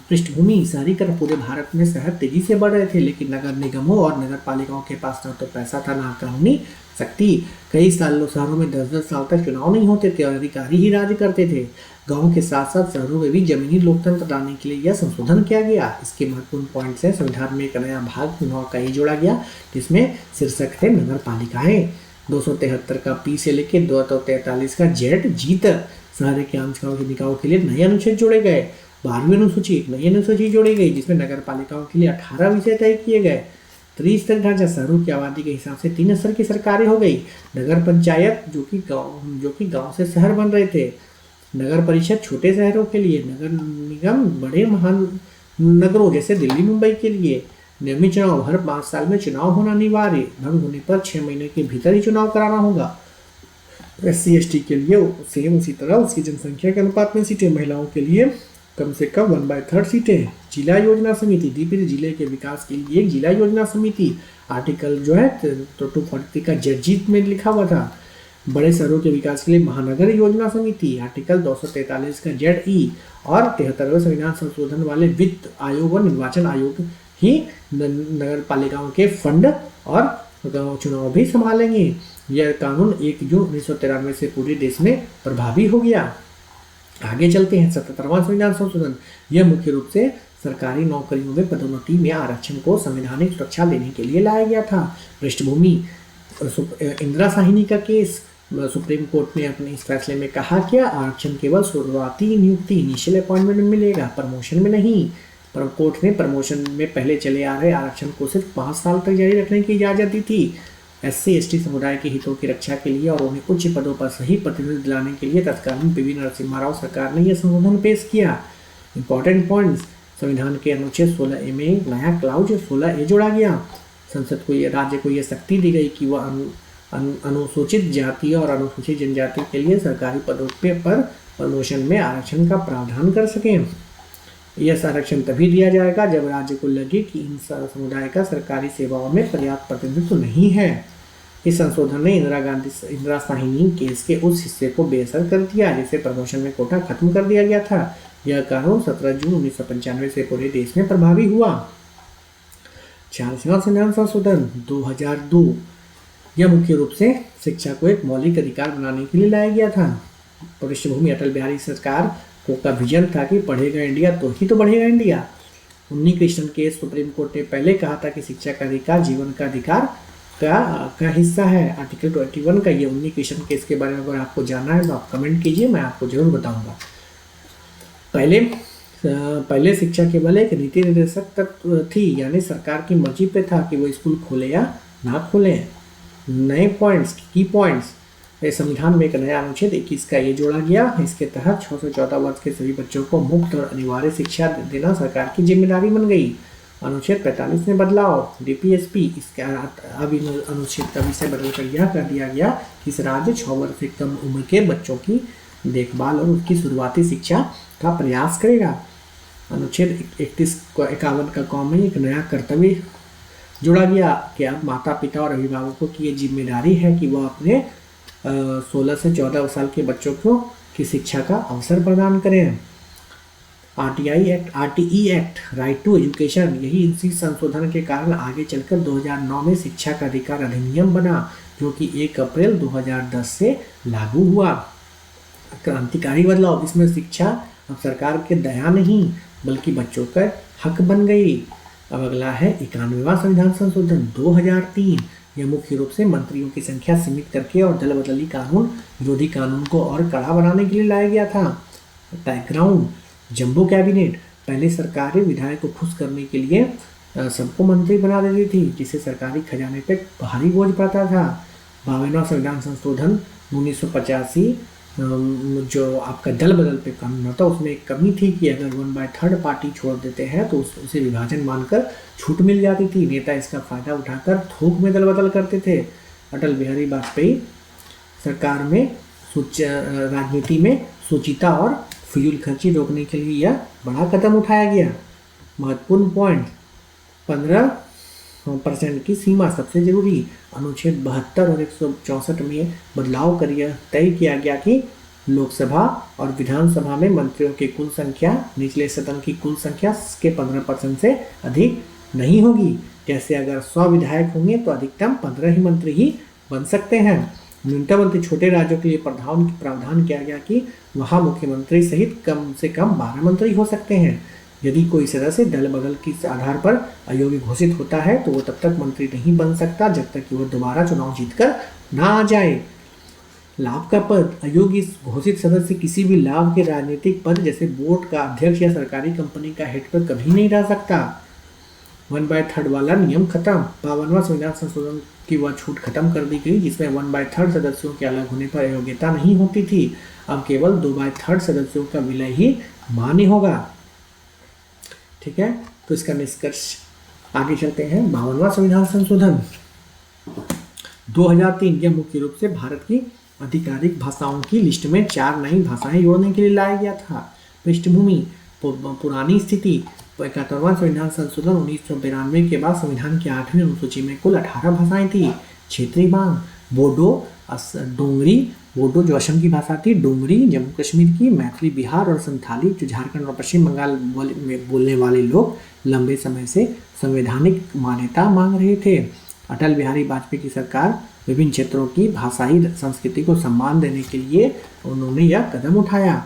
पृष्ठभूमि, शहरीकरण पूरे भारत में शहर तेजी से बढ़ रहे थे, लेकिन नगर निगमों और नगर पालिकाओं के पास न तो पैसा था न कानूनी शक्ति। कई सालों शहरों में 10-10 साल तक चुनाव नहीं होते थे और अधिकारी ही राज करते थे। गांव के साथ साथ शहरों में भी जमीनी लोकतंत्र लाने के लिए यह संशोधन किया गया। इसके महत्वपूर्ण पॉइंट्स हैं, संविधान में एक नया भाग 9 का ही जोड़ा गया जिसमें शीर्षक थे नगर पालिकाएं। 273 का पी से लेकर 243 का जेड जीत शहर के आंचकाओं के निकायों के लिए नए अनुच्छेद जोड़े गए। 12वीं अनुसूची, एक नई अनुसूची जोड़ी गई जिसमें नगर पालिकाओं के लिए 18 विषय तय किए गए। त्रिस्तरीय ढांचा, शहरों की आबादी के हिसाब से 3 स्तर की सरकारें हो गई। नगर पंचायत जो कि गांव से शहर बन रहे थे, नगर परिषद छोटे शहरों के लिए, नगर निगम बड़े महानगरों जैसे दिल्ली मुंबई के लिए। नियमित चुनाव, हर 5 साल में चुनाव होना अनिवार्य, भंग होने पर 6 महीने के भीतर ही चुनाव कराना होगा। SC ST के लिए सेम उसी तरह उसकी जनसंख्या के अनुपात में सीटें, महिलाओं के लिए कम से कम 1/3 सीटें। जिला योजना समिति, दीपित जिले के विकास के लिए एक जिला योजना समिति, आर्टिकल जो है तो 240 का जर्जीत में लिखा हुआ था। बड़े शहरों के विकास के लिए महानगर योजना समिति, आर्टिकल 243 का ZE, और 73वें संविधान संशोधन वाले वित्त आयोग और निर्वाचन आयोग ही नगर पालिकाओं के फंड और चुनाव भी संभालेंगे। यह कानून 1 जून 1993 से पूरे देश में प्रभावी हो गया। आगे चलते हैं, 77वां संविधान संशोधन, यह मुख्य रूप से सरकारी नौकरियों में पदोन्नति में आरक्षण को संवैधानिक सुरक्षा देने के लिए लाया गया था। पृष्ठभूमि, इंदिरा साहिनी का केस, सुप्रीम कोर्ट ने अपने इस फैसले में कहा कि आरक्षण केवल शुरुआती नियुक्ति इनिशियल अपॉइंटमेंट में मिलेगा, प्रमोशन में नहीं। पर कोर्ट ने प्रमोशन में पहले चले आ रहे आरक्षण को सिर्फ 5 साल तक जारी रखने की इजाजत दी थी। SC ST समुदाय के हितों की रक्षा के लिए और उन्हें उच्च पदों पर सही प्रतिनिधित्व दिलाने के लिए तत्कालीन PV नरसिम्हा राव सरकार ने यह संशोधन पेश किया। इंपॉर्टेंट पॉइंट्स, संविधान के अनुच्छेद 16A में नया क्लाउज 16A जोड़ा गया। संसद को यह राज्य को यह शक्ति दी गई कि वह अनुसूचित जाति और अनुसूचित जनजाति के लिए सरकारी पदों पर प्रमोशन में आरक्षण का प्रावधान कर सकें। यह आरक्षण तभी दिया जाएगा जब राज्य को लगे कि इन समुदाय का सरकारी सेवाओं में पर्याप्त प्रतिनिधित्व नहीं है। इस संशोधन ने इंदिरा साहिनी केस के उस हिस्से को बेअसर कर दिया जिसे प्रमोशन में कोटा खत्म कर दिया गया था। यह कानून 17 जून 1995 से पूरे देश में प्रभावी हुआ। 46वां संविधान संशोधन 2002, यह मुख्य रूप से शिक्षा को एक मौलिक अधिकार बनाने के लिए लाया गया था। पृष्ठभूमि, अटल बिहारी सरकार का विजन था कि पढ़ेगा इंडिया तो ही तो बढ़ेगा इंडिया। उन्नी कृष्णन केस, सुप्रीम कोर्ट ने पहले कहा था कि शिक्षा का अधिकार जीवन का अधिकार का हिस्सा है। आर्टिकल 21 का ये उन्नी कृष्णन केस के बारे में अगर आपको जानना है तो आप कमेंट कीजिए, मैं आपको जरूर बताऊंगा। पहले शिक्षा केवल एक नीति निर्देशक तत्व थी, यानी सरकार की मर्जी पे था कि वो स्कूल खोले या ना खोले। नए पॉइंट्स, की पॉइंट्स, संविधान में एक नया अनुच्छेद 21 का ये जोड़ा गया। इसके तहत 6 से 14 वर्ष के सभी बच्चों को मुफ्त और अनिवार्य शिक्षा देना सरकार की जिम्मेदारी बन गई। अनुच्छेद 45 में बदलाव, डीपीएसपी, इसके अब इन अनुच्छेद का विषय बदलकर यह कर दिया गया कि इस राज्य 6 वर्ष से कम उम्र के बच्चों की देखभाल और उसकी शुरुआती शिक्षा का प्रयास करेगा। अनुच्छेद 51 का कॉम में एक नया कर्तव्य जोड़ा गया कि अब माता पिता और अभिभावकों की ये जिम्मेदारी है कि वह अपने 16 से 14 साल के बच्चों को की शिक्षा का अवसर प्रदान करें। RTE act, right to education, यही इसी संशोधन के कारण आगे चलकर 2009 में शिक्षा का अधिकार अधिनियम बना, जो कि 1 अप्रैल 2010 से लागू हुआ। क्रांतिकारी बदलाव, इसमें शिक्षा अब सरकार के दया नहीं बल्कि बच्चों का हक बन गई। अब अगला है 91वां संविधान संशोधन 2003। यह मुख्य रूप से मंत्रियों की संख्या सीमित करके और दल बदली कानून, विरोधी कानून को और कड़ा बनाने के लिए लाया गया था। बैकग्राउंड, जंबो कैबिनेट, पहले सरकारें विधायक को खुश करने के लिए सबको मंत्री बना देती थी, जिससे सरकारी खजाने पे भारी बोझ पड़ता था। 52वां संविधान संशोधन 1985 जो आपका दल बदल पे कानून था, उसमें एक कमी थी कि अगर 1/3 पार्टी छोड़ देते हैं तो उसे विभाजन मानकर छूट मिल जाती थी। नेता इसका फायदा उठाकर थोक में दल बदल करते थे। अटल बिहारी वाजपेयी सरकार में राजनीति में सुचिता और फिजूल खर्ची रोकने के लिए यह बड़ा कदम उठाया गया। महत्वपूर्ण पॉइंट, 15% की सीमा सबसे जरूरी। अनुच्छेद 72 और 164 में बदलाव कर यह तय किया गया कि लोकसभा और विधानसभा में मंत्रियों की कुल संख्या निचले सदन की कुल संख्या के 15% से अधिक नहीं होगी। जैसे अगर 100 विधायक होंगे तो अधिकतम 15 ही मंत्री ही बन सकते हैं। न्यूनतम मंत्री छोटे राज्यों के लिए प्रावधान किया गया कि वहाँ मुख्यमंत्री सहित कम से कम 12 मंत्री हो सकते हैं। यदि कोई सदस्य दल बदल के आधार पर अयोग्य घोषित होता है तो वो तब तक मंत्री नहीं बन सकता जब तक कि वह दोबारा चुनाव जीतकर ना आ जाए। लाभ का पद, अयोग्य घोषित सदस्य किसी भी लाभ के राजनीतिक पद जैसे बोर्ड का अध्यक्ष या सरकारी कंपनी का हेड पर कभी नहीं रह सकता। 1/3 वाला नियम खत्म। 52वां संविधान संशोधन की वह छूट खत्म कर दी गई जिसमें 1/3 सदस्यों के अलग होने पर अयोग्यता नहीं होती थी। अब केवल 2/3 सदस्यों का विलय ही मान्य होगा। ठीक है, तो इसका निष्कर्ष आगे चलते हैं। 52वां संविधान संशोधन 2003, यह मुख्य रूप से भारत की आधिकारिक भाषाओं की लिस्ट में 4 नई भाषाएं जोड़ने के लिए लाया गया था। पृष्ठभूमि, पुरानी स्थिति, 71वां संविधान संशोधन 1992 के बाद संविधान की 8वीं अनुसूची में कुल 18 भाषाएं थी। क्षेत्रीय मांग, बोडो, डोंगरी, बोडो जो असम की भाषा थी, डोंगरी जम्मू कश्मीर की, मैथिली बिहार और संथाली जो झारखंड और पश्चिम बंगाल में बोलने वाले लोग लंबे समय से संवैधानिक मान्यता मांग रहे थे। अटल बिहारी वाजपेयी की सरकार विभिन्न क्षेत्रों की भाषाई संस्कृति को सम्मान देने के लिए उन्होंने यह कदम उठाया।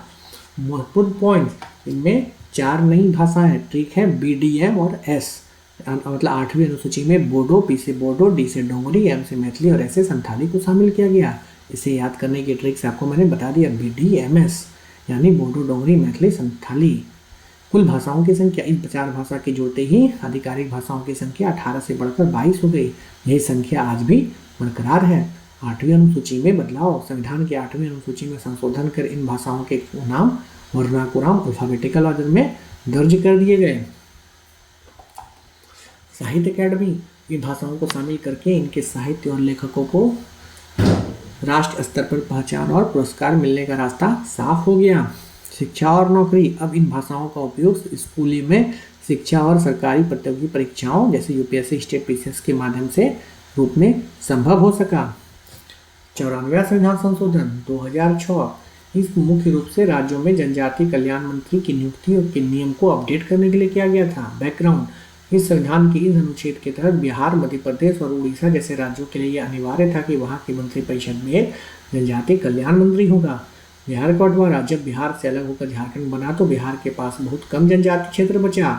महत्वपूर्ण पॉइंट, इनमें 4 नई भाषाएं, ठीक है, BDM और S, मतलब 8वीं अनुसूची में बोडो, P से बोडो, D से डोंगरी, M से मैथिली और S से संथाली को शामिल किया गया। इसे याद करने की ट्रिक्स आपको मैंने बता दिया। BDMS यानी बोडो, डोंगरी, मैथिली, संथाली। कुल भाषाओं की संख्या इन 4 भाषा के जोड़ते ही आधिकारिक भाषाओं की संख्या 18 से बढ़कर 22 हो गई। यही संख्या आज भी बरकरार है। 8वीं अनुसूची में बदलाव, संविधान की 8वीं अनुसूची में संशोधन कर इन भाषाओं के नाम वर्नाकुलम अल्फाबेटिकल ऑर्डर में दर्ज कर दिए गए। साहित्य अकेडमी, इन भाषाओं को शामिल करके इनके साहित्य और लेखकों को राष्ट्र स्तर पर पहचान और पुरस्कार मिलने का रास्ता साफ हो गया। शिक्षा और नौकरी, अब इन भाषाओं का उपयोग स्कूली में शिक्षा और सरकारी प्रतियोगी परीक्षाओं जैसे यूपीएससी, स्टेट पीसीएस के माध्यम से रूप में संभव हो सका। 94वां संविधान संशोधन 2006, इस मुख्य रूप से राज्यों में जनजातीय कल्याण मंत्री की नियुक्ति और के नियम को अपडेट करने के लिए किया गया था। बैकग्राउंड, इस संविधान के इस अनुच्छेद के तहत बिहार, मध्य प्रदेश और उड़ीसा जैसे राज्यों के लिए यह अनिवार्य था कि वहाँ की मंत्रिपरिषद में एक जनजातीय कल्याण मंत्री होगा। बिहार का बंटवारा, जब बिहार से अलग होकर झारखंड बना तो बिहार के पास बहुत कम जनजातीय क्षेत्र बचा।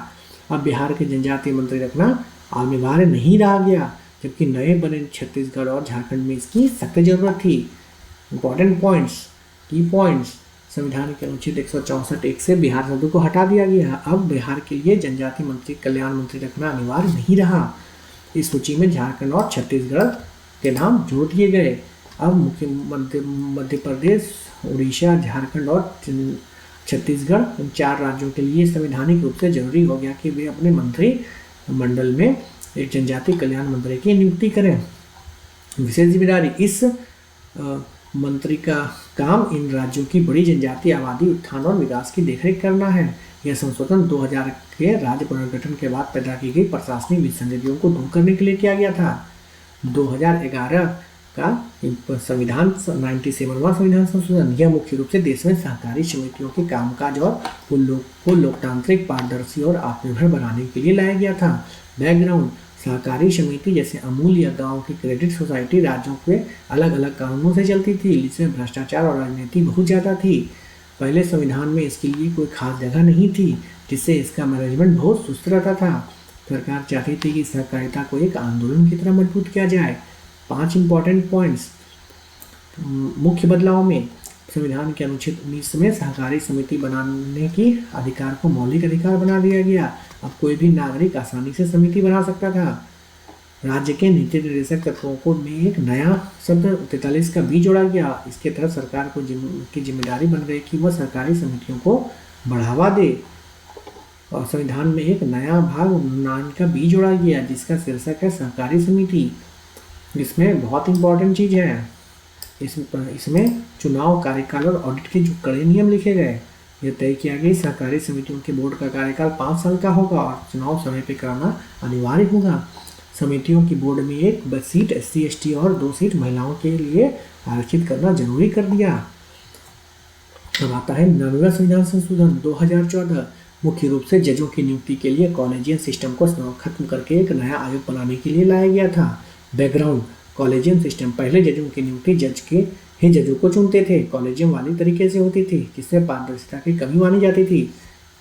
अब बिहार के जनजातीय मंत्री रखना अनिवार्य नहीं रहा गया, जबकि नए बने छत्तीसगढ़ और झारखंड में इसकी सख्त जरूरत थी। इंपॉर्टेंट पॉइंट्स, की पॉइंट्स, संविधान के अनुच्छेद 164(1) से बिहार शब्द को हटा दिया गया। अब बिहार के लिए जनजातीय मंत्री, कल्याण मंत्री रखना अनिवार्य नहीं रहा। इस सूची में झारखंड और छत्तीसगढ़ के नाम जोड़ दिए गए। अब मध्य प्रदेश, उड़ीसा, झारखंड और छत्तीसगढ़, इन 4 राज्यों के लिए संवैधानिक रूप से जरूरी हो गया कि वे अपने मंत्री मंडल में एक जनजाति कल्याण मंत्री की नियुक्ति करें। विशेष जिम्मेदारी, इस मंत्री का काम इन राज्यों की बड़ी जनजातीय आबादी उत्थान और विकास की देखरेख करना है। यह संशोधन 2000 के राज्य पुनर्गठन के बाद पैदा की गई प्रशासनिक विसंगतियों को दूर करने के लिए किया गया था। 2011 का संविधान 97वां संविधान संशोधन, यह मुख्य रूप से देश में सहकारी समितियों के कामकाज और को लोकतांत्रिक, पारदर्शी और आत्मनिर्भर बनाने के लिए लाया गया था। बैकग्राउंड, सहकारी समिति जैसे अमूल या गांव की क्रेडिट सोसाइटी राज्यों के अलग अलग कानूनों से चलती थी, जिसमें भ्रष्टाचार और राजनीति बहुत ज़्यादा थी। पहले संविधान में इसके लिए कोई खास जगह नहीं थी, जिससे इसका मैनेजमेंट बहुत सुस्त रहता था। सरकार चाहती थी कि सहकारिता को एक आंदोलन की तरह मजबूत किया जाए। 5 इंपॉर्टेंट पॉइंट्स। मुख्य बदलाव में संविधान के अनुच्छेद 19 में सहकारी समिति बनाने की अधिकार को मौलिक अधिकार बना दिया गया। अब कोई भी नागरिक आसानी से समिति बना सकता था। राज्य के नीति निर्देशक तत्वों को में एक नया शब्द 43 का बी जोड़ा गया। इसके तहत सरकार को की जिम्मेदारी बन गई कि वह सहकारी समितियों को बढ़ावा दे। और संविधान में एक नया भाग 9 का बी जोड़ा गया, जिसका शीर्षक है सहकारी समिति। इसमें बहुत इंपॉर्टेंट चीज है, इसमें चुनाव, कार्यकाल और ऑडिट के जो कड़े नियम लिखे गए। यह तय किया गया सहकारी समितियों के बोर्ड का कार्यकाल 5 साल का होगा और चुनाव समय पर कराना अनिवार्य होगा। समितियों की बोर्ड में एक सीट SC ST और 2 सीट महिलाओं के लिए आरक्षित करना जरूरी कर दिया। अब आता है 9वां संविधान संशोधन 2014। मुख्य रूप से जजों की नियुक्ति के लिए कॉलेजियन सिस्टम को खत्म करके एक नया आयोग बनाने के लिए लाया गया था। बैकग्राउंड, कॉलेजियम सिस्टम, पहले जजों की नियुक्ति जज के ही जजों को चुनते थे, कॉलेजियम वाली तरीके से होती थी, जिससे पारदर्शिता की कमी मानी जाती थी।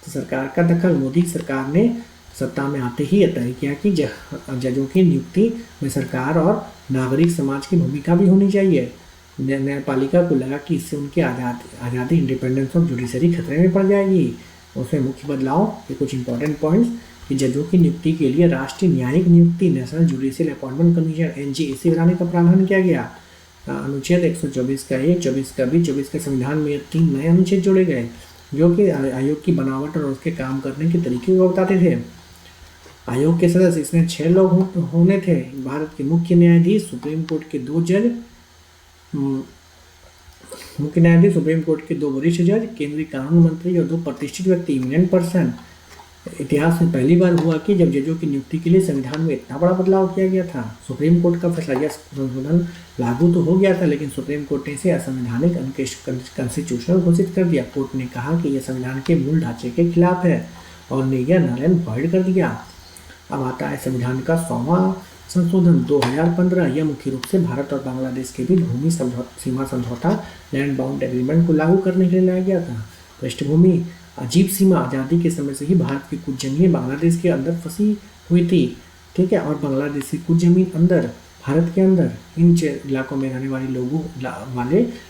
तो सरकार का दखल, मोदी सरकार ने सत्ता में आते ही यह तय किया कि जजों की नियुक्ति में सरकार और नागरिक समाज की भूमिका भी होनी चाहिए। न्यायपालिका को लगा कि इससे उनकी आज़ादी इंडिपेंडेंस ऑफ जुडिशरी खतरे में पड़ जाएगी। उसमें मुख्य बदलाव के कुछ इंपॉर्टेंट पॉइंट्स कि जजों की नियुक्ति के लिए राष्ट्रीय न्यायिक नियुक्ति national judicial appointment commission NJAC बनाने का प्रावधान किया गया। अनुच्छेद 124 का 1, 24 का 20, 24 के संविधान में 3 नए अनुच्छेद जोड़े गए, जो कि आयोग की बनावट और उसके काम करने के तरीके को बताते थे। आयोग के सदस्य, इसमें 6 लोग होने थे। भारत के मुख्य न्यायाधीश, सुप्रीम कोर्ट के 2 जज, मुख्य न्यायाधीश, सुप्रीम कोर्ट के 2 वरिष्ठ जज, केंद्रीय कानून मंत्री और 2 प्रतिष्ठित व्यक्ति, इमिनेंट पर्सन। इतिहास में पहली बार हुआ कि जब जजों की नियुक्ति के लिए संविधान में इतना बड़ा बदलाव किया गया था। सुप्रीम कोर्ट का फैसला, यह संशोधन लागू तो हो गया था, लेकिन सुप्रीम कोर्ट ने इसे असंवैधानिक अनकॉन्स्टिट्यूशनल घोषित कर दिया। कोर्ट ने कहा कि यह संविधान के मूल ढांचे के खिलाफ है और ने यह नल एंड वॉइड कर दिया। अब आता है संविधान का 100वां संशोधन 2015। यह मुख्य रूप से भारत और बांग्लादेश के बीच भूमि सीमा समझौता लैंड बाउंड एग्रीमेंट को लागू करने के लिए लाया गया था। पृष्ठभूमि, अजीब सीमा, आज़ादी के समय से ही भारत की कुछ जमीन बांग्लादेश के अंदर फंसी हुई थी, ठीक है, और बांग्लादेश की कुछ जमीन अंदर भारत के अंदर। इन इलाकों में रहने वाले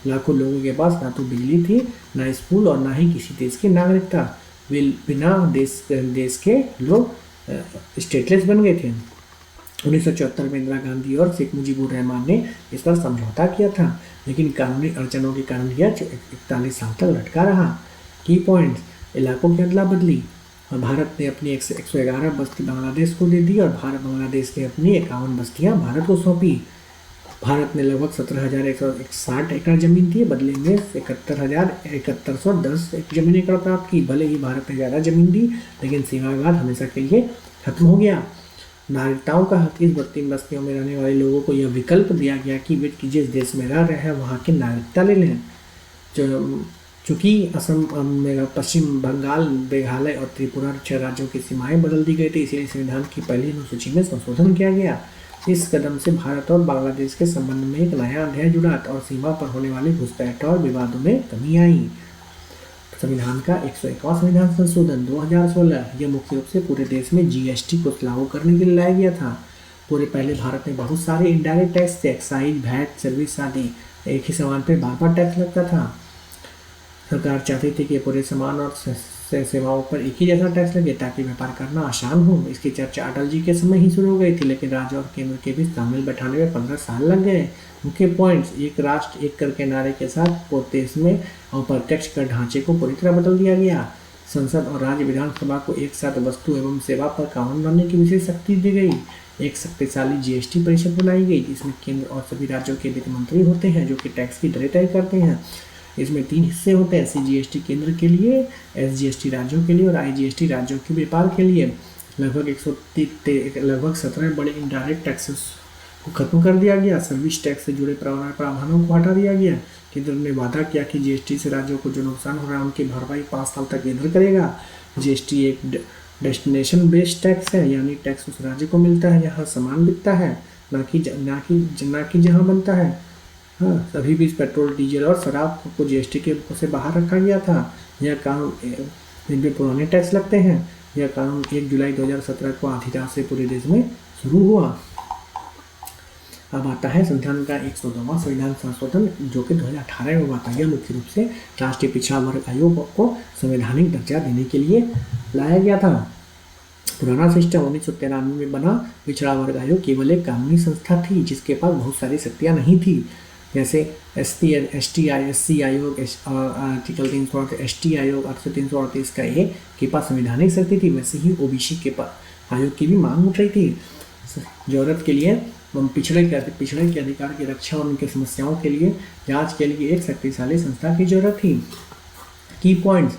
लाखों लोगों के पास ना तो बिजली थी, ना स्कूल और ना ही किसी देश की नागरिकता। वे बिना देश के लोग स्टेटलेस बन गए थे। 1974 में इंदिरा गांधी और शेख मुजीबुर रहमान ने इस पर समझौता किया था, लेकिन कानूनी अड़चनों के कारण यह 41 साल तक लटका रहा। की पॉइंट्स, इलाकों की अदला बदली, और भारत ने अपनी 111 बस्ती बांग्लादेश को दे दी और बांग्लादेश ने अपनी 51 बस्तियां भारत को सौंपी। भारत ने लगभग 17,160 एकड़ जमीन दी, बदले में 71,710 जमीन एकड़ प्राप्त की। भले ही भारत ने ज़्यादा जमीन दी, लेकिन सीमा विवाद हमेशा के लिए खत्म हो गया। नागरिकताओं का हक, इस बस्तियों में रहने वाले लोगों को यह विकल्प दिया गया कि वे जिस देश में रह रहे हैं वहाँ की नागरिकता ले लें। चूँकि असम, पश्चिम बंगाल, मेघालय और त्रिपुरा 6 राज्यों की सीमाएं बदल दी गई थी, इसलिए संविधान की पहली अनुसूची में संशोधन किया गया। इस कदम से भारत और बांग्लादेश के संबंध में एक नया अध्याय जुड़ा और सीमा पर होने वाली घुसपैठ और विवादों में कमी आई। संविधान का 101वां संविधान संशोधन 2016। यह मुख्य रूप से पूरे देश में GST को लागू करने के लिए लाया गया था। पहले भारत में बहुत सारे इनडायरेक्ट टैक्स थे, एक्साइज, वैट, सर्विस आदि, एक ही सामान पर बार टैक्स लगता था। सरकार चाहती थी कि पूरे सामान और सेवाओं पर एक ही जैसा टैक्स लगे ताकि व्यापार करना आसान हो। इसकी चर्चा अटल जी के समय ही शुरू हो गई थी, लेकिन राज्य और केंद्र के बीच तालमेल बैठाने में 15 साल लग गए। मुख्य पॉइंट्स, एक राष्ट्र एक कर के नारे के साथ पूरे देश में अप्रत्यक्ष कर ढांचे को पूरी तरह बदल दिया गया। संसद और राज्य विधानसभा को एक साथ वस्तु एवं सेवा पर कानून बनाने की विशेष शक्ति दी गई। एक शक्तिशाली जीएसटी परिषद बनाई गई जिसमें केंद्र और सभी राज्यों के वित्त मंत्री होते हैं जो कि टैक्स की दरें तय करते हैं। इसमें 3 हिस्से होते हैं, सीजीएसटी केंद्र के लिए, एसजीएसटी राज्यों के लिए और आईजीएसटी राज्यों के व्यापार के लिए। लगभग 17 बड़े इनडायरेक्ट टैक्सेस को खत्म कर दिया गया। सर्विस टैक्स से जुड़े प्रावधानों को हटा दिया गया। केंद्र ने वादा किया कि जीएसटी से राज्यों को जो नुकसान हो रहा है उनकी भरपाई 5 साल तक केंद्र करेगा। जीएसटी एक डेस्टिनेशन बेस्ड टैक्स है, यानी टैक्स उस राज्य को मिलता है जहाँ सामान बिकता है, ना कि जहाँ बनता है। हाँ, सभी बीच पेट्रोल, डीजल और शराब को जीएसटी के से बाहर रखा गया था। यह कानून इनमें पुराने टैक्स लगते हैं। यह कानून 1 जुलाई 2017 को आधी रात से पूरे देश में शुरू हुआ। अब आता है संविधान का 102वां संविधान संशोधन जो कि 2018 में हुआ था। यह मुख्य रूप से राष्ट्रीय पिछड़ा वर्ग आयोग को संवैधानिक दर्जा देने के लिए लाया गया था। पुराना सिस्टम 1993 में बना पिछड़ा वर्ग आयोग केवल एक कानूनी संस्था थी जिसके पास बहुत सारी शक्तियाँ नहीं थी, जैसे ST आयोग, आर्टिकल 338 ST आयोग, 338 का ए के पास संवैधानिक शक्ति थी। वैसे ही ओबीसी के पास आयोग की भी मांग उठ रही थी। जरूरत के लिए पिछड़े के अधिकार की रक्षा और उनकी समस्याओं के लिए जांच के लिए एक शक्तिशाली संस्था की जरूरत थी। की पॉइंट्स,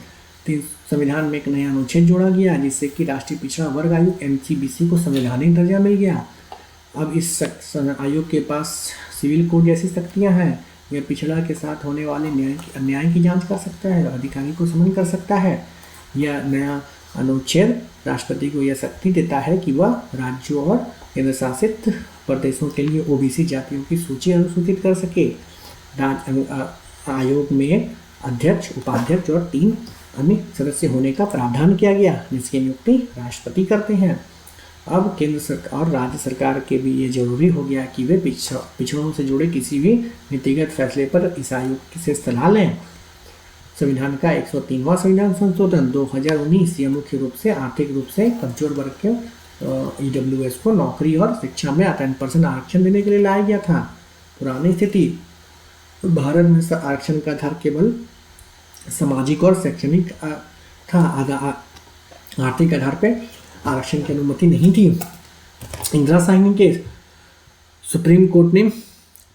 संविधान में एक नया अनुच्छेद जोड़ा गया जिससे कि राष्ट्रीय पिछड़ा वर्ग आयोग NCBC को संवैधानिक दर्जा मिल गया। अब इस आयोग के पास सिविल कोड जैसी शक्तियां हैं। यह पिछड़ा के साथ होने वाले अन्याय की जांच कर सकता है, अधिकारी को समन कर सकता है। यह नया अनुच्छेद राष्ट्रपति को यह शक्ति देता है कि वह राज्यों और केंद्र शासित प्रदेशों के लिए ओबीसी जातियों की सूची अनुसूचित कर सके। आयोग में अध्यक्ष, उपाध्यक्ष और 3 अन्य सदस्य होने का प्रावधान किया गया जिसकी नियुक्ति राष्ट्रपति करते हैं। अब केंद्र सरकार और राज्य सरकार के भी ये जरूरी हो गया कि वे पिछड़ों से जुड़े किसी भी नीतिगत फैसले पर इस आयोग से सलाह लें। संविधान का 103वां संविधान संशोधन 2019 यह मुख्य रूप से आर्थिक रूप से कमजोर वर्ग के EWS को नौकरी और शिक्षा में 10% आरक्षण देने के लिए लाया गया था। पुरानी स्थिति भारत में आरक्षण का आधार केवल सामाजिक और शैक्षणिक था, आर्थिक आधार पर आरक्षण की अनुमति नहीं थी। इंदिरा साहनी के सुप्रीम कोर्ट ने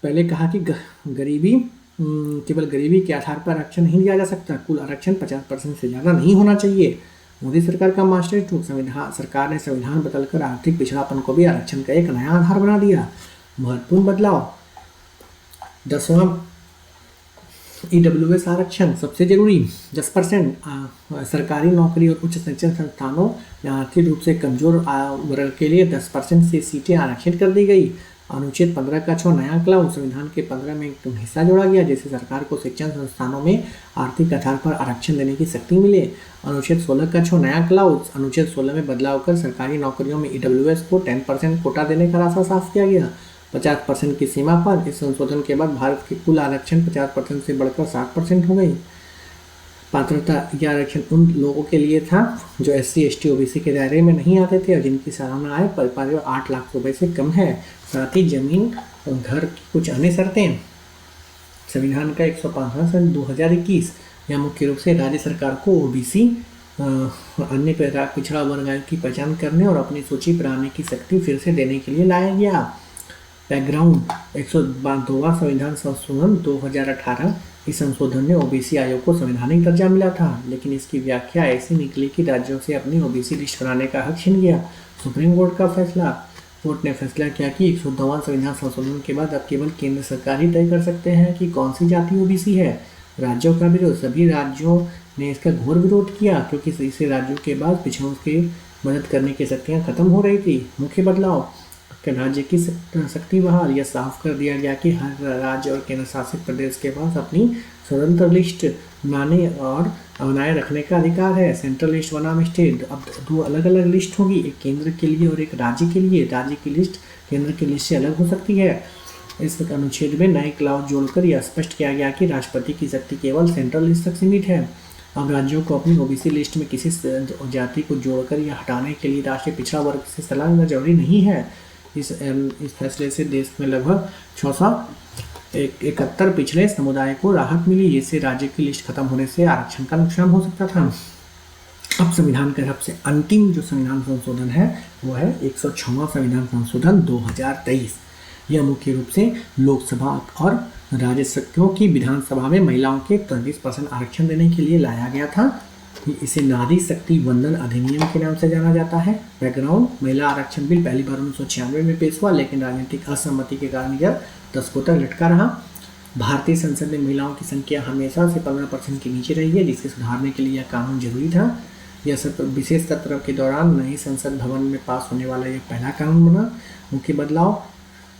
पहले कहा कि केवल गरीबी के आधार पर आरक्षण नहीं दिया जा सकता, कुल आरक्षण 50% से ज़्यादा नहीं होना चाहिए। मोदी सरकार का मास्टर स्ट्रोक, सरकार ने संविधान बदलकर आर्थिक पिछड़ापन को भी आरक्षण का एक नया आधार बना दिया। महत्वपूर्ण बदलाव, 10वां EWS आरक्षण सबसे जरूरी 10%। सरकारी नौकरी और उच्च शिक्षण संस्थानों में आर्थिक रूप से कमजोर वर्ग के लिए 10% से सीटें आरक्षित कर दी गई। अनुच्छेद 15 का 6 नया क्लाउज, संविधान के 15 में एक हिस्सा जोड़ा गया जिससे सरकार को शिक्षण संस्थानों में आर्थिक आधार पर आरक्षण देने की शक्ति मिले। अनुच्छेद 16 का 6 नया क्लाउज, अनुच्छेद 16 में बदलाव कर सरकारी नौकरियों में EWS को 10% कोटा देने का रास्ता साफ किया गया। 50% की सीमा पर इस संशोधन के बाद भारत के कुल आरक्षण 50% से बढ़कर 60% हो गई। पात्रता, यह आरक्षण उन लोगों के लिए था जो SC, ST, OBC के दायरे में नहीं आते थे और जिनकी सालाना आय पर 8 लाख रुपए से कम है। साथ ही जमीन और घर की कुछ अन्य शर्तें। संविधान का 105वां सन 2021 यह मुख्य रूप से राज्य सरकार को OBC अन्य पिछड़ा वर्ग आयोग की पहचान करने और अपनी सूची पर आने की शक्ति फिर से देने के लिए लाया गया। बैकग्राउंड, 102वां संविधान संशोधन 2018 इस संशोधन ने OBC आयोग को संवैधानिक दर्जा मिला था, लेकिन इसकी व्याख्या ऐसी निकली कि राज्यों से अपनी OBC लिस्ट बनाने का हक छीन गया। सुप्रीम कोर्ट का फैसला, कोर्ट ने फैसला किया कि 102वां संविधान संशोधन के बाद अब केवल केंद्र सरकार ही तय कर सकते हैं कि कौन सी जाति OBC है। राज्यों का विरोध, सभी राज्यों ने इसका घोर विरोध किया क्योंकि इससे राज्यों के बाद पिछड़ों की मदद करने की शक्तियाँ खत्म हो रही थी। मुख्य बदलाव, राज्य की शक्ति बहाल, यह साफ कर दिया गया कि हर राज्य और केंद्र शासित प्रदेश के पास अपनी स्वतंत्र लिस्ट बनाए रखने का अधिकार है। सेंट्रल लिस्ट बनाम स्टेट, अब 2 अलग अलग लिस्ट होगी, एक केंद्र के लिए और एक राज्य के लिए। राज्य की लिस्ट केंद्र की लिस्ट से अलग हो सकती है। इस अनुच्छेद में नए क्लाउज जोड़कर यह स्पष्ट किया गया कि राष्ट्रपति की शक्ति केवल सेंट्रल लिस्ट तक सीमित है। अब राज्यों को अपनी OBC लिस्ट में किसी जाति को जोड़कर या हटाने के लिए राष्ट्रीय पिछड़ा वर्ग से सलाह लेना जरूरी नहीं है। इस फैसले से देश में लगभग 671 पिछड़े समुदाय को राहत मिली, जिससे राज्य की लिस्ट खत्म होने से आरक्षण का नुकसान हो सकता था। अब संविधान का सबसे अंतिम जो संविधान संशोधन है वो है 106वां संविधान संशोधन 2023। यह मुख्य रूप से लोकसभा और राज्यसभाओं की विधानसभा में महिलाओं के 33% आरक्षण देने के लिए लाया गया था। इसे नारी शक्ति वंदन अधिनियम के नाम से जाना जाता है। बैकग्राउंड: महिला आरक्षण बिल पहली बार 1996 में पेश हुआ, लेकिन राजनीतिक असहमति के कारण यह दशकों तक लटका रहा। भारतीय संसद में महिलाओं की संख्या हमेशा से 15% के नीचे रही है, जिसे सुधारने के लिए यह कानून जरूरी था। यह सत्र विशेष सत्र के दौरान नए संसद भवन में पास होने वाला यह पहला कानून बना। मुख्य बदलाव: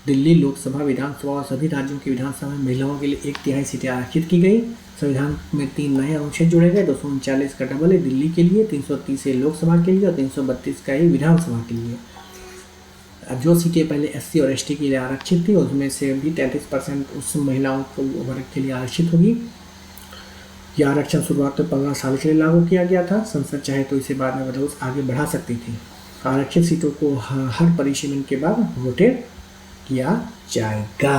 दिल्ली लोकसभा विधानसभा और सभी राज्यों की विधानसभा में महिलाओं के लिए 1/3 सीटें आरक्षित की गई। संविधान में 3 नए अनुच्छेद जोड़े गए। 239 का डबल है दिल्ली के लिए, 330 लोकसभा के लिए और 332 का ही विधानसभा के लिए। अब जो सीटें पहले SC और ST के लिए आरक्षित थी, उसमें से भी 33% उस महिलाओं को वर्ग के लिए आरक्षित होगी। यह आरक्षण शुरुआत में 15 साल के लिए लागू किया गया था। संसद चाहे तो इसे बाद में बदल आगे बढ़ा सकती थी। आरक्षित सीटों को हर परिसीमन के बाद वोटेड किया जाएगा।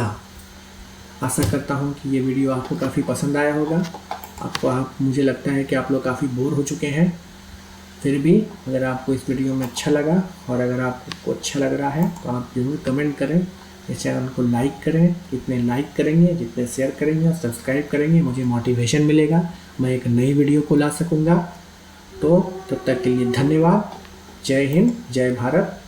आशा करता हूँ कि ये वीडियो आपको काफ़ी पसंद आया होगा। मुझे लगता है कि आप लोग काफ़ी बोर हो चुके हैं। फिर भी अगर आपको इस वीडियो में अच्छा लगा और अगर आपको अच्छा लग रहा है तो आप ज़रूर कमेंट करें, इस चैनल को लाइक करें। जितने लाइक करेंगे, जितने शेयर करेंगे और सब्सक्राइब करेंगे, मुझे मोटिवेशन मिलेगा, मैं एक नई वीडियो को ला सकूँगा। तो तब तक के लिए धन्यवाद। जय हिंद, जय भारत।